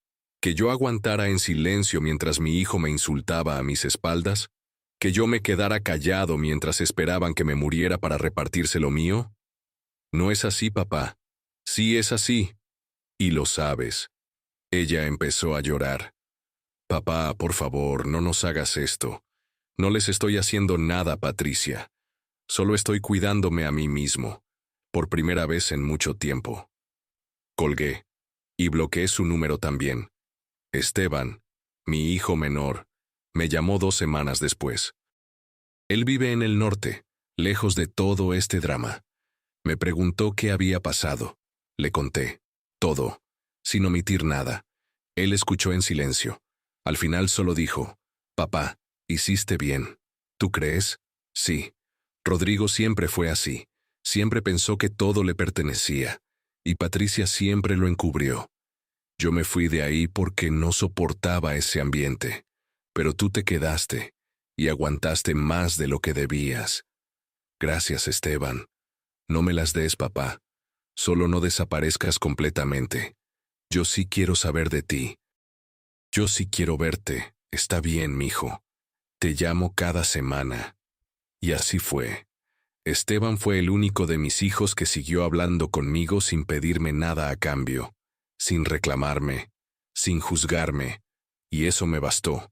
¿Que yo aguantara en silencio mientras mi hijo me insultaba a mis espaldas? ¿Que yo me quedara callado mientras esperaban que me muriera para repartirse lo mío? No es así, papá. Sí es así. Y lo sabes. Ella empezó a llorar. Papá, por favor, no nos hagas esto. No les estoy haciendo nada, Patricia. Solo estoy cuidándome a mí mismo, por primera vez en mucho tiempo. Colgué, y bloqueé su número también. Esteban, mi hijo menor, me llamó 2 semanas después. Él vive en el norte, lejos de todo este drama. Me preguntó qué había pasado. Le conté. Todo, sin omitir nada. Él escuchó en silencio. Al final solo dijo, «Papá, hiciste bien. ¿Tú crees?» Sí. Rodrigo siempre fue así. Siempre pensó que todo le pertenecía. Y Patricia siempre lo encubrió. Yo me fui de ahí porque no soportaba ese ambiente. Pero tú te quedaste y aguantaste más de lo que debías. Gracias, Esteban. No me las des, papá. Solo no desaparezcas completamente. Yo sí quiero saber de ti. Yo sí quiero verte. Está bien, mijo. Te llamo cada semana. Y así fue. Esteban fue el único de mis hijos que siguió hablando conmigo sin pedirme nada a cambio, sin reclamarme, sin juzgarme, y eso me bastó.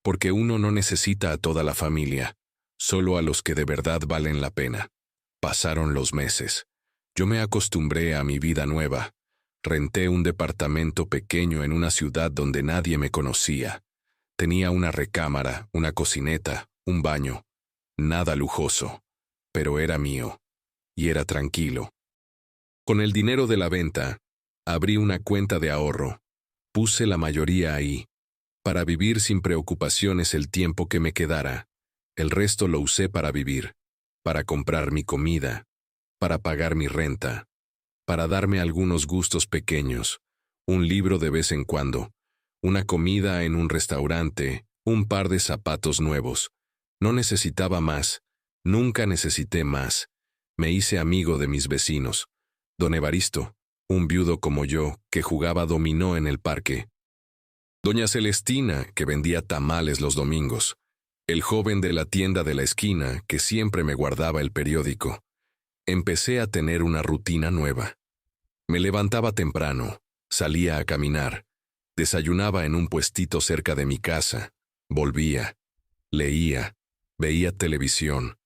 Porque uno no necesita a toda la familia, solo a los que de verdad valen la pena. Pasaron los meses. Yo me acostumbré a mi vida nueva. Renté un departamento pequeño en una ciudad donde nadie me conocía. Tenía una recámara, una cocineta, un baño. Nada lujoso, pero era mío, y era tranquilo. Con el dinero de la venta, abrí una cuenta de ahorro. Puse la mayoría ahí, para vivir sin preocupaciones el tiempo que me quedara. El resto lo usé para vivir, para comprar mi comida, para pagar mi renta, para darme algunos gustos pequeños, un libro de vez en cuando, una comida en un restaurante, un par de zapatos nuevos. No necesitaba más, nunca necesité más. Me hice amigo de mis vecinos. Don Evaristo, un viudo como yo, que jugaba dominó en el parque. Doña Celestina, que vendía tamales los domingos. El joven de la tienda de la esquina, que siempre me guardaba el periódico. Empecé a tener una rutina nueva. Me levantaba temprano, salía a caminar, desayunaba en un puestito cerca de mi casa, volvía, leía, veía televisión.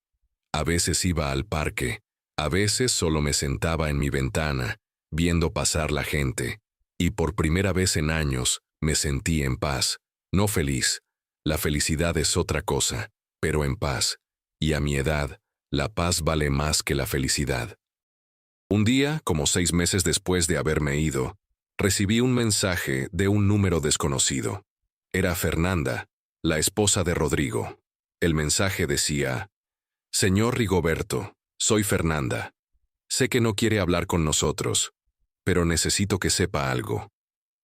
A veces iba al parque, a veces solo me sentaba en mi ventana, viendo pasar la gente, y por primera vez en años me sentí en paz, no feliz. La felicidad es otra cosa, pero en paz, y a mi edad, la paz vale más que la felicidad. Un día, como 6 meses después de haberme ido, recibí un mensaje de un número desconocido. Era Fernanda, la esposa de Rodrigo. El mensaje decía, «Señor Rigoberto, soy Fernanda. Sé que no quiere hablar con nosotros, pero necesito que sepa algo.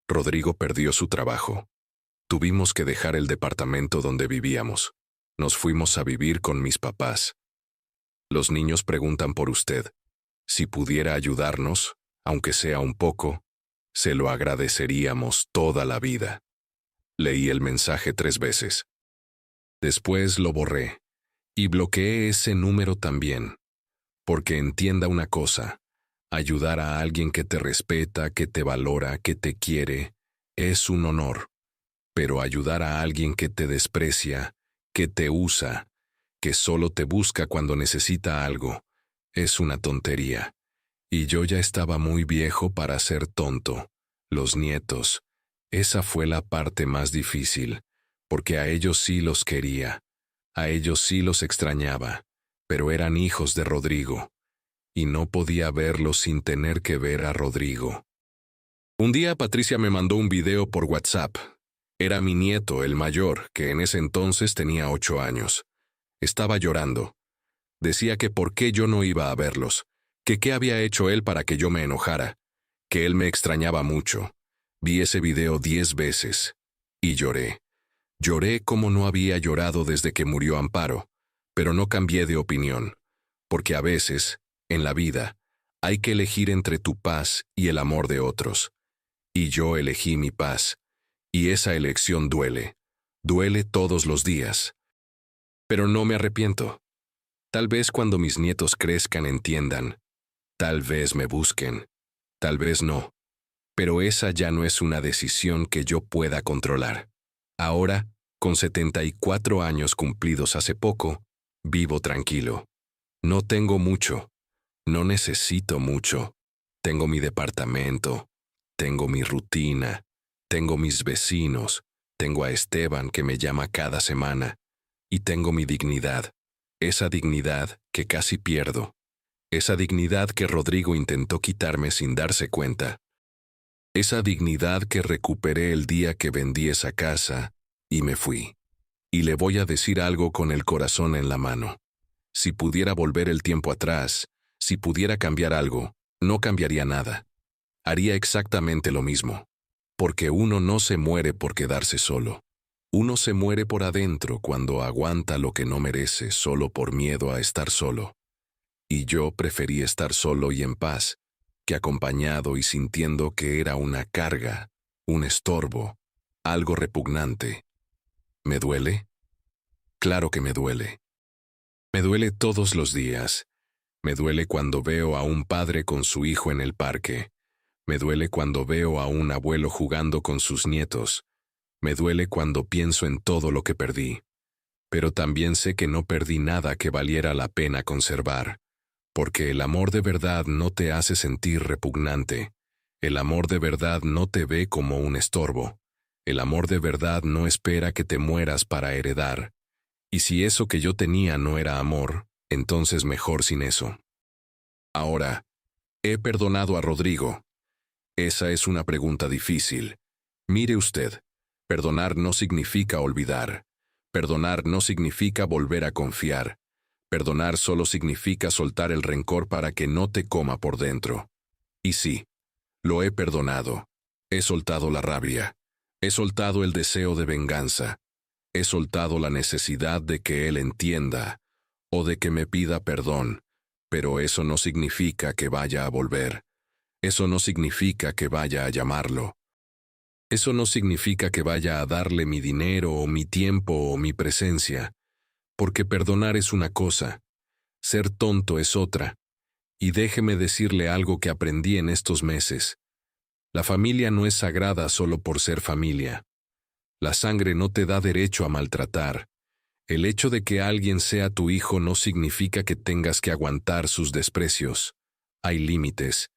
Rodrigo perdió su trabajo. Tuvimos que dejar el departamento donde vivíamos. Nos fuimos a vivir con mis papás. Los niños preguntan por usted. Si pudiera ayudarnos, aunque sea un poco, se lo agradeceríamos toda la vida. Leí el mensaje 3 veces. Después lo borré, y bloqueé ese número también. Porque entienda una cosa, ayudar a alguien que te respeta, que te valora, que te quiere, es un honor. Pero ayudar a alguien que te desprecia, que te usa, que solo te busca cuando necesita algo, es una tontería. Y yo ya estaba muy viejo para ser tonto. Los nietos, esa fue la parte más difícil, porque a ellos sí los quería, a ellos sí los extrañaba, pero eran hijos de Rodrigo, y no podía verlos sin tener que ver a Rodrigo. Un día Patricia me mandó un video por WhatsApp. Era mi nieto, el mayor, que en ese entonces tenía 8 años. Estaba llorando. Decía que por qué yo no iba a verlos, que qué había hecho él para que yo me enojara, que él me extrañaba mucho. Vi ese video 10 veces, y lloré. Lloré como no había llorado desde que murió Amparo, pero no cambié de opinión, porque a veces, en la vida, hay que elegir entre tu paz y el amor de otros. Y yo elegí mi paz, y esa elección duele. Duele todos los días. Pero no me arrepiento. Tal vez cuando mis nietos crezcan entiendan. Tal vez me busquen. Tal vez no. Pero esa ya no es una decisión que yo pueda controlar. Ahora, con 74 años cumplidos hace poco, vivo tranquilo. No tengo mucho. No necesito mucho. Tengo mi departamento. Tengo mi rutina. Tengo mis vecinos. Tengo a Esteban que me llama cada semana. Y tengo mi dignidad. Esa dignidad que casi pierdo. Esa dignidad que Rodrigo intentó quitarme sin darse cuenta. Esa dignidad que recuperé el día que vendí esa casa y me fui. Y le voy a decir algo con el corazón en la mano. Si pudiera volver el tiempo atrás, si pudiera cambiar algo, no cambiaría nada. Haría exactamente lo mismo. Porque uno no se muere por quedarse solo. Uno se muere por adentro cuando aguanta lo que no merece solo por miedo a estar solo. Y yo preferí estar solo y en paz, que acompañado y sintiendo que era una carga, un estorbo, algo repugnante. ¿Me duele? Claro que me duele. Me duele todos los días. Me duele cuando veo a un padre con su hijo en el parque. Me duele cuando veo a un abuelo jugando con sus nietos. Me duele cuando pienso en todo lo que perdí. Pero también sé que no perdí nada que valiera la pena conservar. Porque el amor de verdad no te hace sentir repugnante. El amor de verdad no te ve como un estorbo. El amor de verdad no espera que te mueras para heredar. Y si eso que yo tenía no era amor, entonces mejor sin eso. Ahora, ¿he perdonado a Rodrigo? Esa es una pregunta difícil. Mire usted, perdonar no significa olvidar. Perdonar no significa volver a confiar. Perdonar solo significa soltar el rencor para que no te coma por dentro. Y sí, lo he perdonado. He soltado la rabia. He soltado el deseo de venganza. He soltado la necesidad de que él entienda o de que me pida perdón, pero eso no significa que vaya a volver. Eso no significa que vaya a llamarlo. Eso no significa que vaya a darle mi dinero o mi tiempo o mi presencia, porque perdonar es una cosa, ser tonto es otra. Y déjeme decirle algo que aprendí en estos meses. La familia no es sagrada solo por ser familia. La sangre no te da derecho a maltratar. El hecho de que alguien sea tu hijo no significa que tengas que aguantar sus desprecios. Hay límites,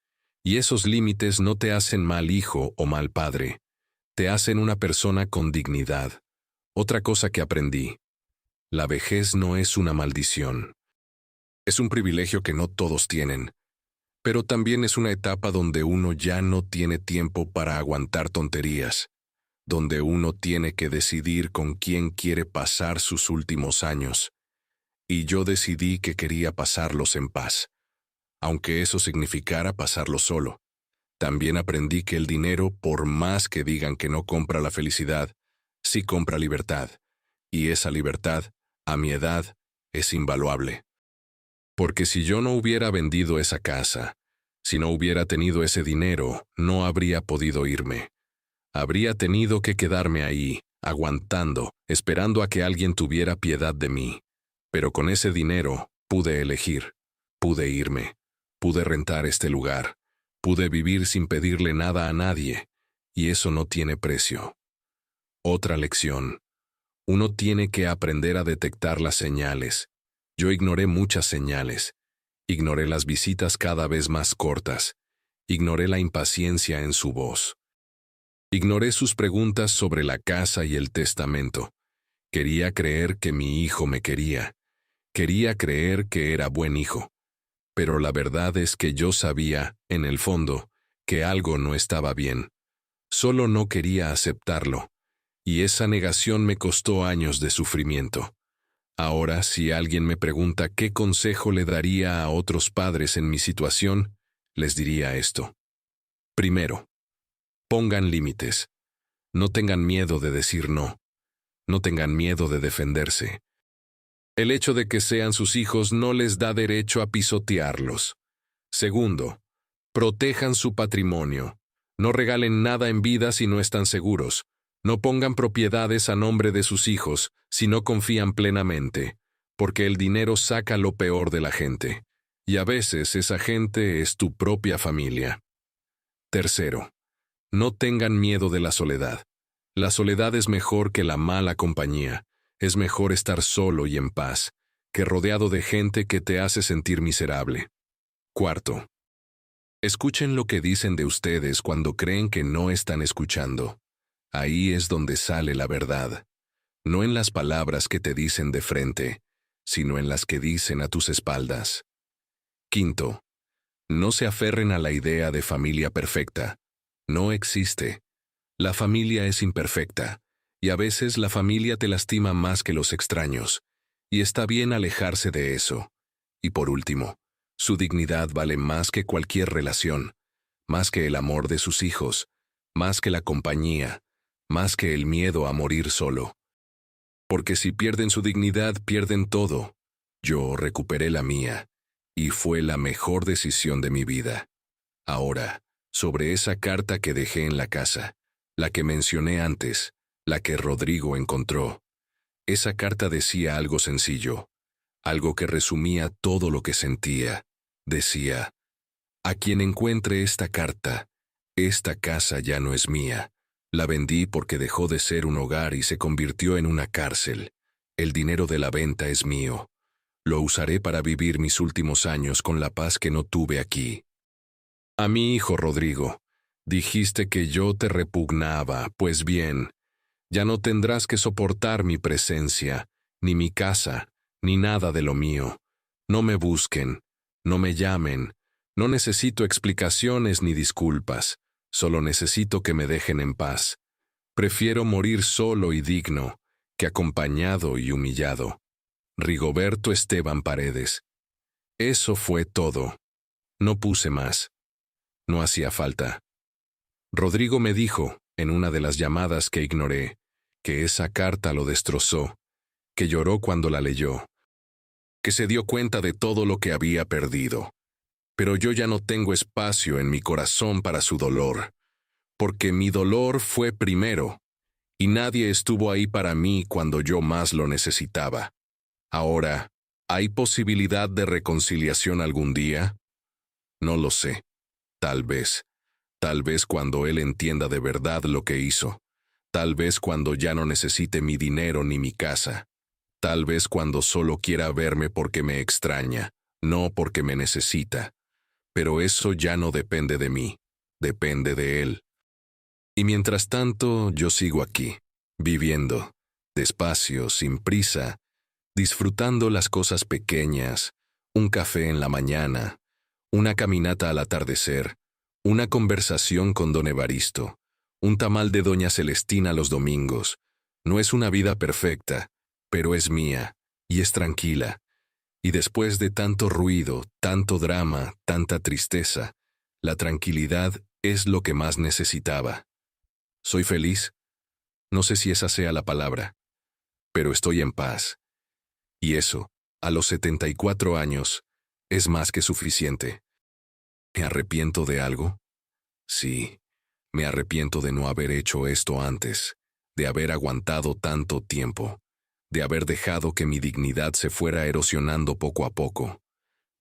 y esos límites no te hacen mal hijo o mal padre. Te hacen una persona con dignidad. Otra cosa que aprendí. La vejez no es una maldición. Es un privilegio que no todos tienen. Pero también es una etapa donde uno ya no tiene tiempo para aguantar tonterías, donde uno tiene que decidir con quién quiere pasar sus últimos años. Y yo decidí que quería pasarlos en paz, aunque eso significara pasarlos solo. También aprendí que el dinero, por más que digan que no compra la felicidad, sí compra libertad, y esa libertad, a mi edad, es invaluable. Porque si yo no hubiera vendido esa casa, si no hubiera tenido ese dinero, no habría podido irme. Habría tenido que quedarme ahí, aguantando, esperando a que alguien tuviera piedad de mí. Pero con ese dinero pude elegir, pude irme, pude rentar este lugar, pude vivir sin pedirle nada a nadie, y eso no tiene precio. Otra lección. Uno tiene que aprender a detectar las señales. Yo ignoré muchas señales. Ignoré las visitas cada vez más cortas. Ignoré la impaciencia en su voz. Ignoré sus preguntas sobre la casa y el testamento. Quería creer que mi hijo me quería. Quería creer que era buen hijo. Pero la verdad es que yo sabía, en el fondo, que algo no estaba bien. Solo no quería aceptarlo. Y esa negación me costó años de sufrimiento. Ahora, si alguien me pregunta qué consejo le daría a otros padres en mi situación, les diría esto. Primero, pongan límites. No tengan miedo de decir no. No tengan miedo de defenderse. El hecho de que sean sus hijos no les da derecho a pisotearlos. Segundo, protejan su patrimonio. No regalen nada en vida si no están seguros. No pongan propiedades a nombre de sus hijos si no confían plenamente, porque el dinero saca lo peor de la gente, y a veces esa gente es tu propia familia. Tercero, no tengan miedo de la soledad. La soledad es mejor que la mala compañía. Es mejor estar solo y en paz, que rodeado de gente que te hace sentir miserable. Cuarto, escuchen lo que dicen de ustedes cuando creen que no están escuchando. Ahí es donde sale la verdad. No en las palabras que te dicen de frente, sino en las que dicen a tus espaldas. Quinto, no se aferren a la idea de familia perfecta. No existe. La familia es imperfecta, y a veces la familia te lastima más que los extraños, y está bien alejarse de eso. Y por último, su dignidad vale más que cualquier relación, más que el amor de sus hijos, más que la compañía, más que el miedo a morir solo. Porque si pierden su dignidad, pierden todo. Yo recuperé la mía, y fue la mejor decisión de mi vida. Ahora, sobre esa carta que dejé en la casa, la que mencioné antes, la que Rodrigo encontró. Esa carta decía algo sencillo, algo que resumía todo lo que sentía. Decía, a quien encuentre esta carta, esta casa ya no es mía. La vendí porque dejó de ser un hogar y se convirtió en una cárcel. El dinero de la venta es mío. Lo usaré para vivir mis últimos años con la paz que no tuve aquí. A mi hijo Rodrigo, dijiste que yo te repugnaba, pues bien, ya no tendrás que soportar mi presencia, ni mi casa, ni nada de lo mío. No me busquen, no me llamen, no necesito explicaciones ni disculpas. Solo necesito que me dejen en paz. Prefiero morir solo y digno, que acompañado y humillado. Rigoberto Esteban Paredes. Eso fue todo. No puse más. No hacía falta. Rodrigo me dijo, en una de las llamadas que ignoré, que esa carta lo destrozó, que lloró cuando la leyó, que se dio cuenta de todo lo que había perdido. Pero yo ya no tengo espacio en mi corazón para su dolor, porque mi dolor fue primero, y nadie estuvo ahí para mí cuando yo más lo necesitaba. Ahora, ¿hay posibilidad de reconciliación algún día? No lo sé. Tal vez cuando él entienda de verdad lo que hizo. Tal vez cuando ya no necesite mi dinero ni mi casa. Tal vez cuando solo quiera verme porque me extraña, no porque me necesita. Pero eso ya no depende de mí, depende de él. Y mientras tanto, yo sigo aquí, viviendo, despacio, sin prisa, disfrutando las cosas pequeñas, un café en la mañana, una caminata al atardecer, una conversación con don Evaristo, un tamal de doña Celestina los domingos. No es una vida perfecta, pero es mía, y es tranquila. Y después de tanto ruido, tanto drama, tanta tristeza, la tranquilidad es lo que más necesitaba. ¿Soy feliz? No sé si esa sea la palabra, pero estoy en paz. Y eso, a los 74 años, es más que suficiente. ¿Me arrepiento de algo? Sí, me arrepiento de no haber hecho esto antes, de haber aguantado tanto tiempo, de haber dejado que mi dignidad se fuera erosionando poco a poco,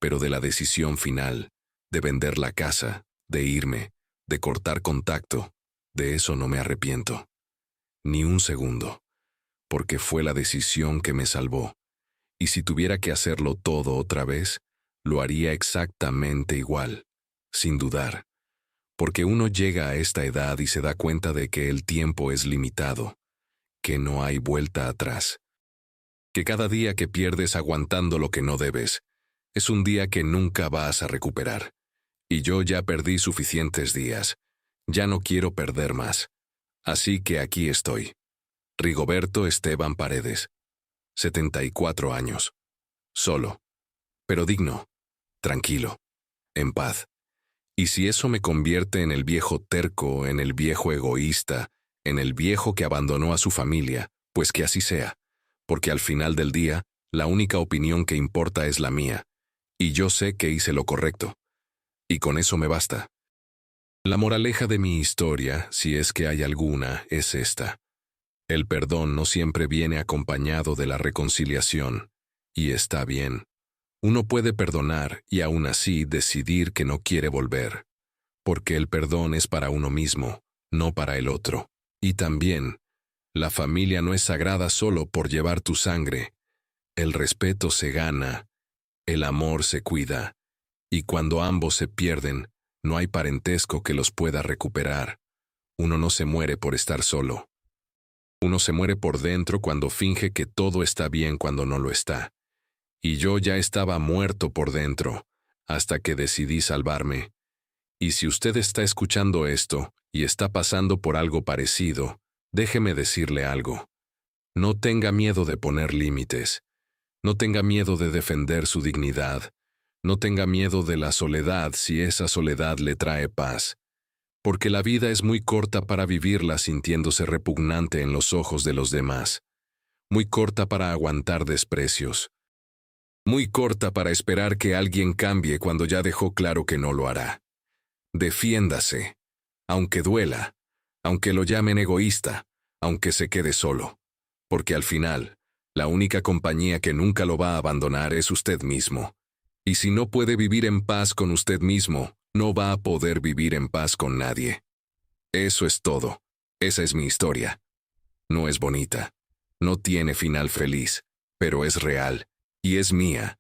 pero de la decisión final, de vender la casa, de irme, de cortar contacto, de eso no me arrepiento. Ni un segundo, porque fue la decisión que me salvó. Y si tuviera que hacerlo todo otra vez, lo haría exactamente igual, sin dudar. Porque uno llega a esta edad y se da cuenta de que el tiempo es limitado, que no hay vuelta atrás. Que cada día que pierdes aguantando lo que no debes, es un día que nunca vas a recuperar. Y yo ya perdí suficientes días. Ya no quiero perder más. Así que aquí estoy. Rigoberto Esteban Paredes. 74 años. Solo. Pero digno. Tranquilo. En paz. Y si eso me convierte en el viejo terco, en el viejo egoísta, en el viejo que abandonó a su familia, pues que así sea. Porque al final del día, la única opinión que importa es la mía. Y yo sé que hice lo correcto. Y con eso me basta. La moraleja de mi historia, si es que hay alguna, es esta. El perdón no siempre viene acompañado de la reconciliación. Y está bien. Uno puede perdonar y aún así decidir que no quiere volver. Porque el perdón es para uno mismo, no para el otro. Y también, la familia no es sagrada solo por llevar tu sangre. El respeto se gana, el amor se cuida. Y cuando ambos se pierden, no hay parentesco que los pueda recuperar. Uno no se muere por estar solo. Uno se muere por dentro cuando finge que todo está bien cuando no lo está. Y yo ya estaba muerto por dentro, hasta que decidí salvarme. Y si usted está escuchando esto, y está pasando por algo parecido, déjeme decirle algo. No tenga miedo de poner límites. No tenga miedo de defender su dignidad. No tenga miedo de la soledad si esa soledad le trae paz. Porque la vida es muy corta para vivirla sintiéndose repugnante en los ojos de los demás. Muy corta para aguantar desprecios. Muy corta para esperar que alguien cambie cuando ya dejó claro que no lo hará. Defiéndase, aunque duela, aunque lo llamen egoísta, aunque se quede solo. Porque al final, la única compañía que nunca lo va a abandonar es usted mismo. Y si no puede vivir en paz con usted mismo, no va a poder vivir en paz con nadie. Eso es todo. Esa es mi historia. No es bonita. No tiene final feliz, pero es real. Y es mía.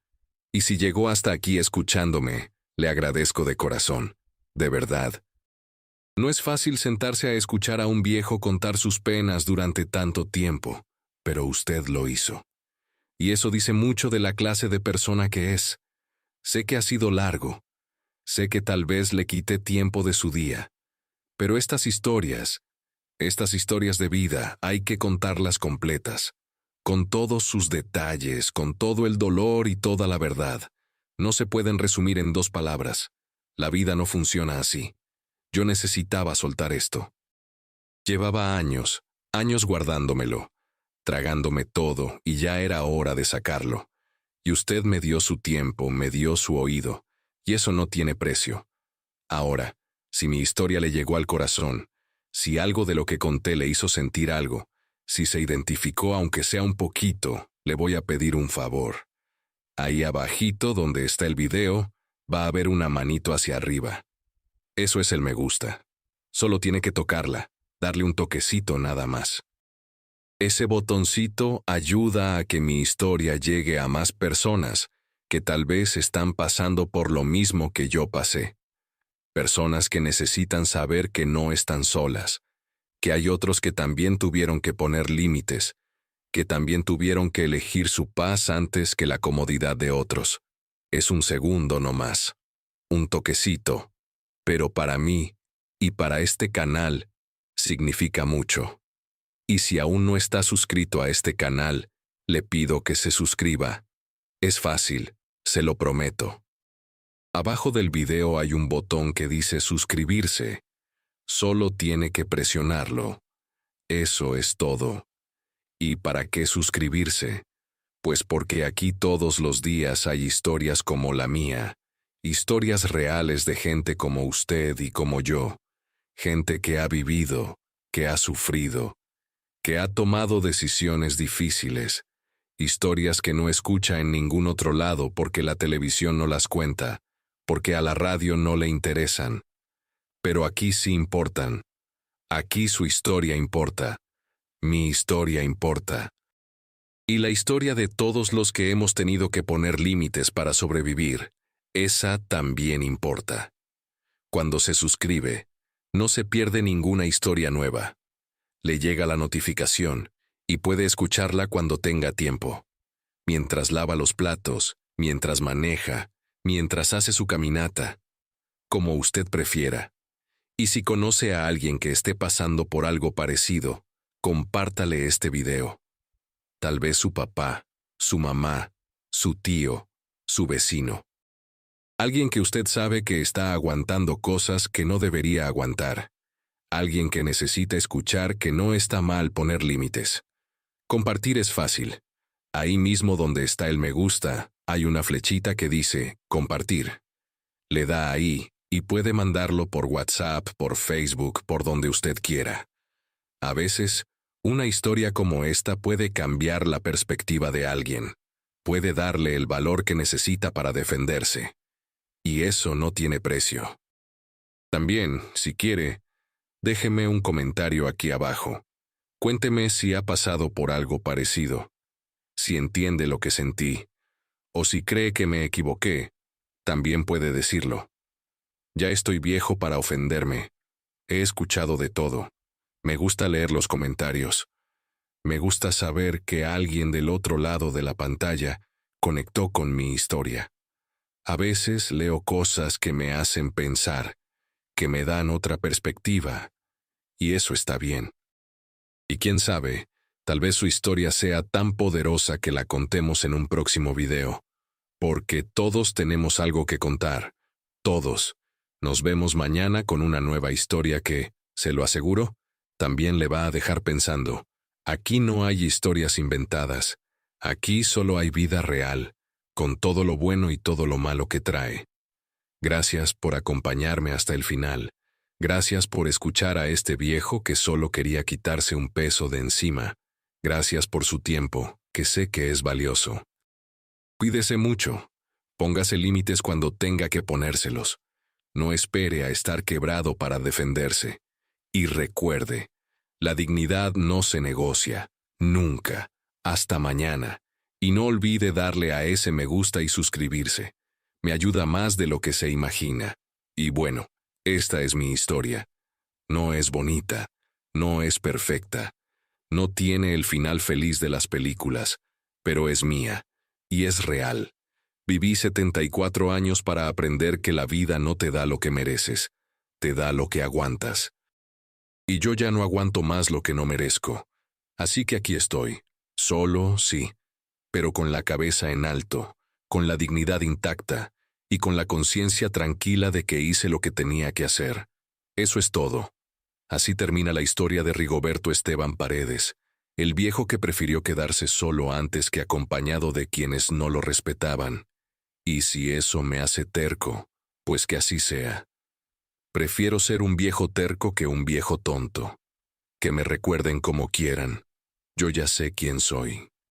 Y si llegó hasta aquí escuchándome, le agradezco de corazón. De verdad. No es fácil sentarse a escuchar a un viejo contar sus penas durante tanto tiempo, pero usted lo hizo. Y eso dice mucho de la clase de persona que es. Sé que ha sido largo. Sé que tal vez le quité tiempo de su día. Pero estas historias de vida, hay que contarlas completas. Con todos sus detalles, con todo el dolor y toda la verdad. No se pueden resumir en 2 palabras. La vida no funciona así. Yo necesitaba soltar esto. Llevaba años guardándomelo, tragándome todo, y ya era hora de sacarlo. Y usted me dio su tiempo, me dio su oído, y eso no tiene precio. Ahora, si mi historia le llegó al corazón, si algo de lo que conté le hizo sentir algo, si se identificó aunque sea un poquito, le voy a pedir un favor. Ahí abajito donde está el video, va a haber una manito hacia arriba. Eso es el me gusta. Solo tiene que tocarla, darle un toquecito nada más. Ese botoncito ayuda a que mi historia llegue a más personas que tal vez están pasando por lo mismo que yo pasé. Personas que necesitan saber que no están solas, que hay otros que también tuvieron que poner límites, que también tuvieron que elegir su paz antes que la comodidad de otros. Es un segundo nomás, un toquecito, pero para mí, y para este canal, significa mucho. Y si aún no está suscrito a este canal, le pido que se suscriba. Es fácil, se lo prometo. Abajo del video hay un botón que dice suscribirse. Solo tiene que presionarlo. Eso es todo. ¿Y para qué suscribirse? Pues porque aquí todos los días hay historias como la mía, historias reales de gente como usted y como yo, gente que ha vivido, que ha sufrido, que ha tomado decisiones difíciles, historias que no escucha en ningún otro lado porque la televisión no las cuenta, porque a la radio no le interesan. Pero aquí sí importan. Aquí su historia importa. Mi historia importa. Y la historia de todos los que hemos tenido que poner límites para sobrevivir, esa también importa. Cuando se suscribe, no se pierde ninguna historia nueva. Le llega la notificación y puede escucharla cuando tenga tiempo. Mientras lava los platos, mientras maneja, mientras hace su caminata, como usted prefiera. Y si conoce a alguien que esté pasando por algo parecido, compártale este video. Tal vez su papá, su mamá, su tío, su vecino. Alguien que usted sabe que está aguantando cosas que no debería aguantar. Alguien que necesita escuchar que no está mal poner límites. Compartir es fácil. Ahí mismo donde está el me gusta, hay una flechita que dice compartir. Le da ahí y puede mandarlo por WhatsApp, por Facebook, por donde usted quiera. A veces, una historia como esta puede cambiar la perspectiva de alguien. Puede darle el valor que necesita para defenderse. Y eso no tiene precio. También, si quiere, déjeme un comentario aquí abajo. Cuénteme si ha pasado por algo parecido, si entiende lo que sentí, o si cree que me equivoqué, también puede decirlo. Ya estoy viejo para ofenderme. He escuchado de todo. Me gusta leer los comentarios. Me gusta saber que alguien del otro lado de la pantalla conectó con mi historia. A veces leo cosas que me hacen pensar, que me dan otra perspectiva, y eso está bien. Y quién sabe, tal vez su historia sea tan poderosa que la contemos en un próximo video. Porque todos tenemos algo que contar. Todos. Nos vemos mañana con una nueva historia que, se lo aseguro, también le va a dejar pensando. Aquí no hay historias inventadas. Aquí solo hay vida real, con todo lo bueno y todo lo malo que trae. Gracias por acompañarme hasta el final. Gracias por escuchar a este viejo que solo quería quitarse un peso de encima. Gracias por su tiempo, que sé que es valioso. Cuídese mucho. Póngase límites cuando tenga que ponérselos. No espere a estar quebrado para defenderse. Y recuerde, la dignidad no se negocia, nunca, hasta mañana. Y no olvide darle a ese me gusta y suscribirse. Me ayuda más de lo que se imagina. Y bueno, esta es mi historia. No es bonita, no es perfecta, no tiene el final feliz de las películas, pero es mía, y es real. Viví 74 años para aprender que la vida no te da lo que mereces, te da lo que aguantas. Y yo ya no aguanto más lo que no merezco. Así que aquí estoy, solo, sí, pero con la cabeza en alto, con la dignidad intacta, y con la conciencia tranquila de que hice lo que tenía que hacer. Eso es todo. Así termina la historia de Rigoberto Esteban Paredes, el viejo que prefirió quedarse solo antes que acompañado de quienes no lo respetaban. Y si eso me hace terco, pues que así sea. Prefiero ser un viejo terco que un viejo tonto. Que me recuerden como quieran. Yo ya sé quién soy.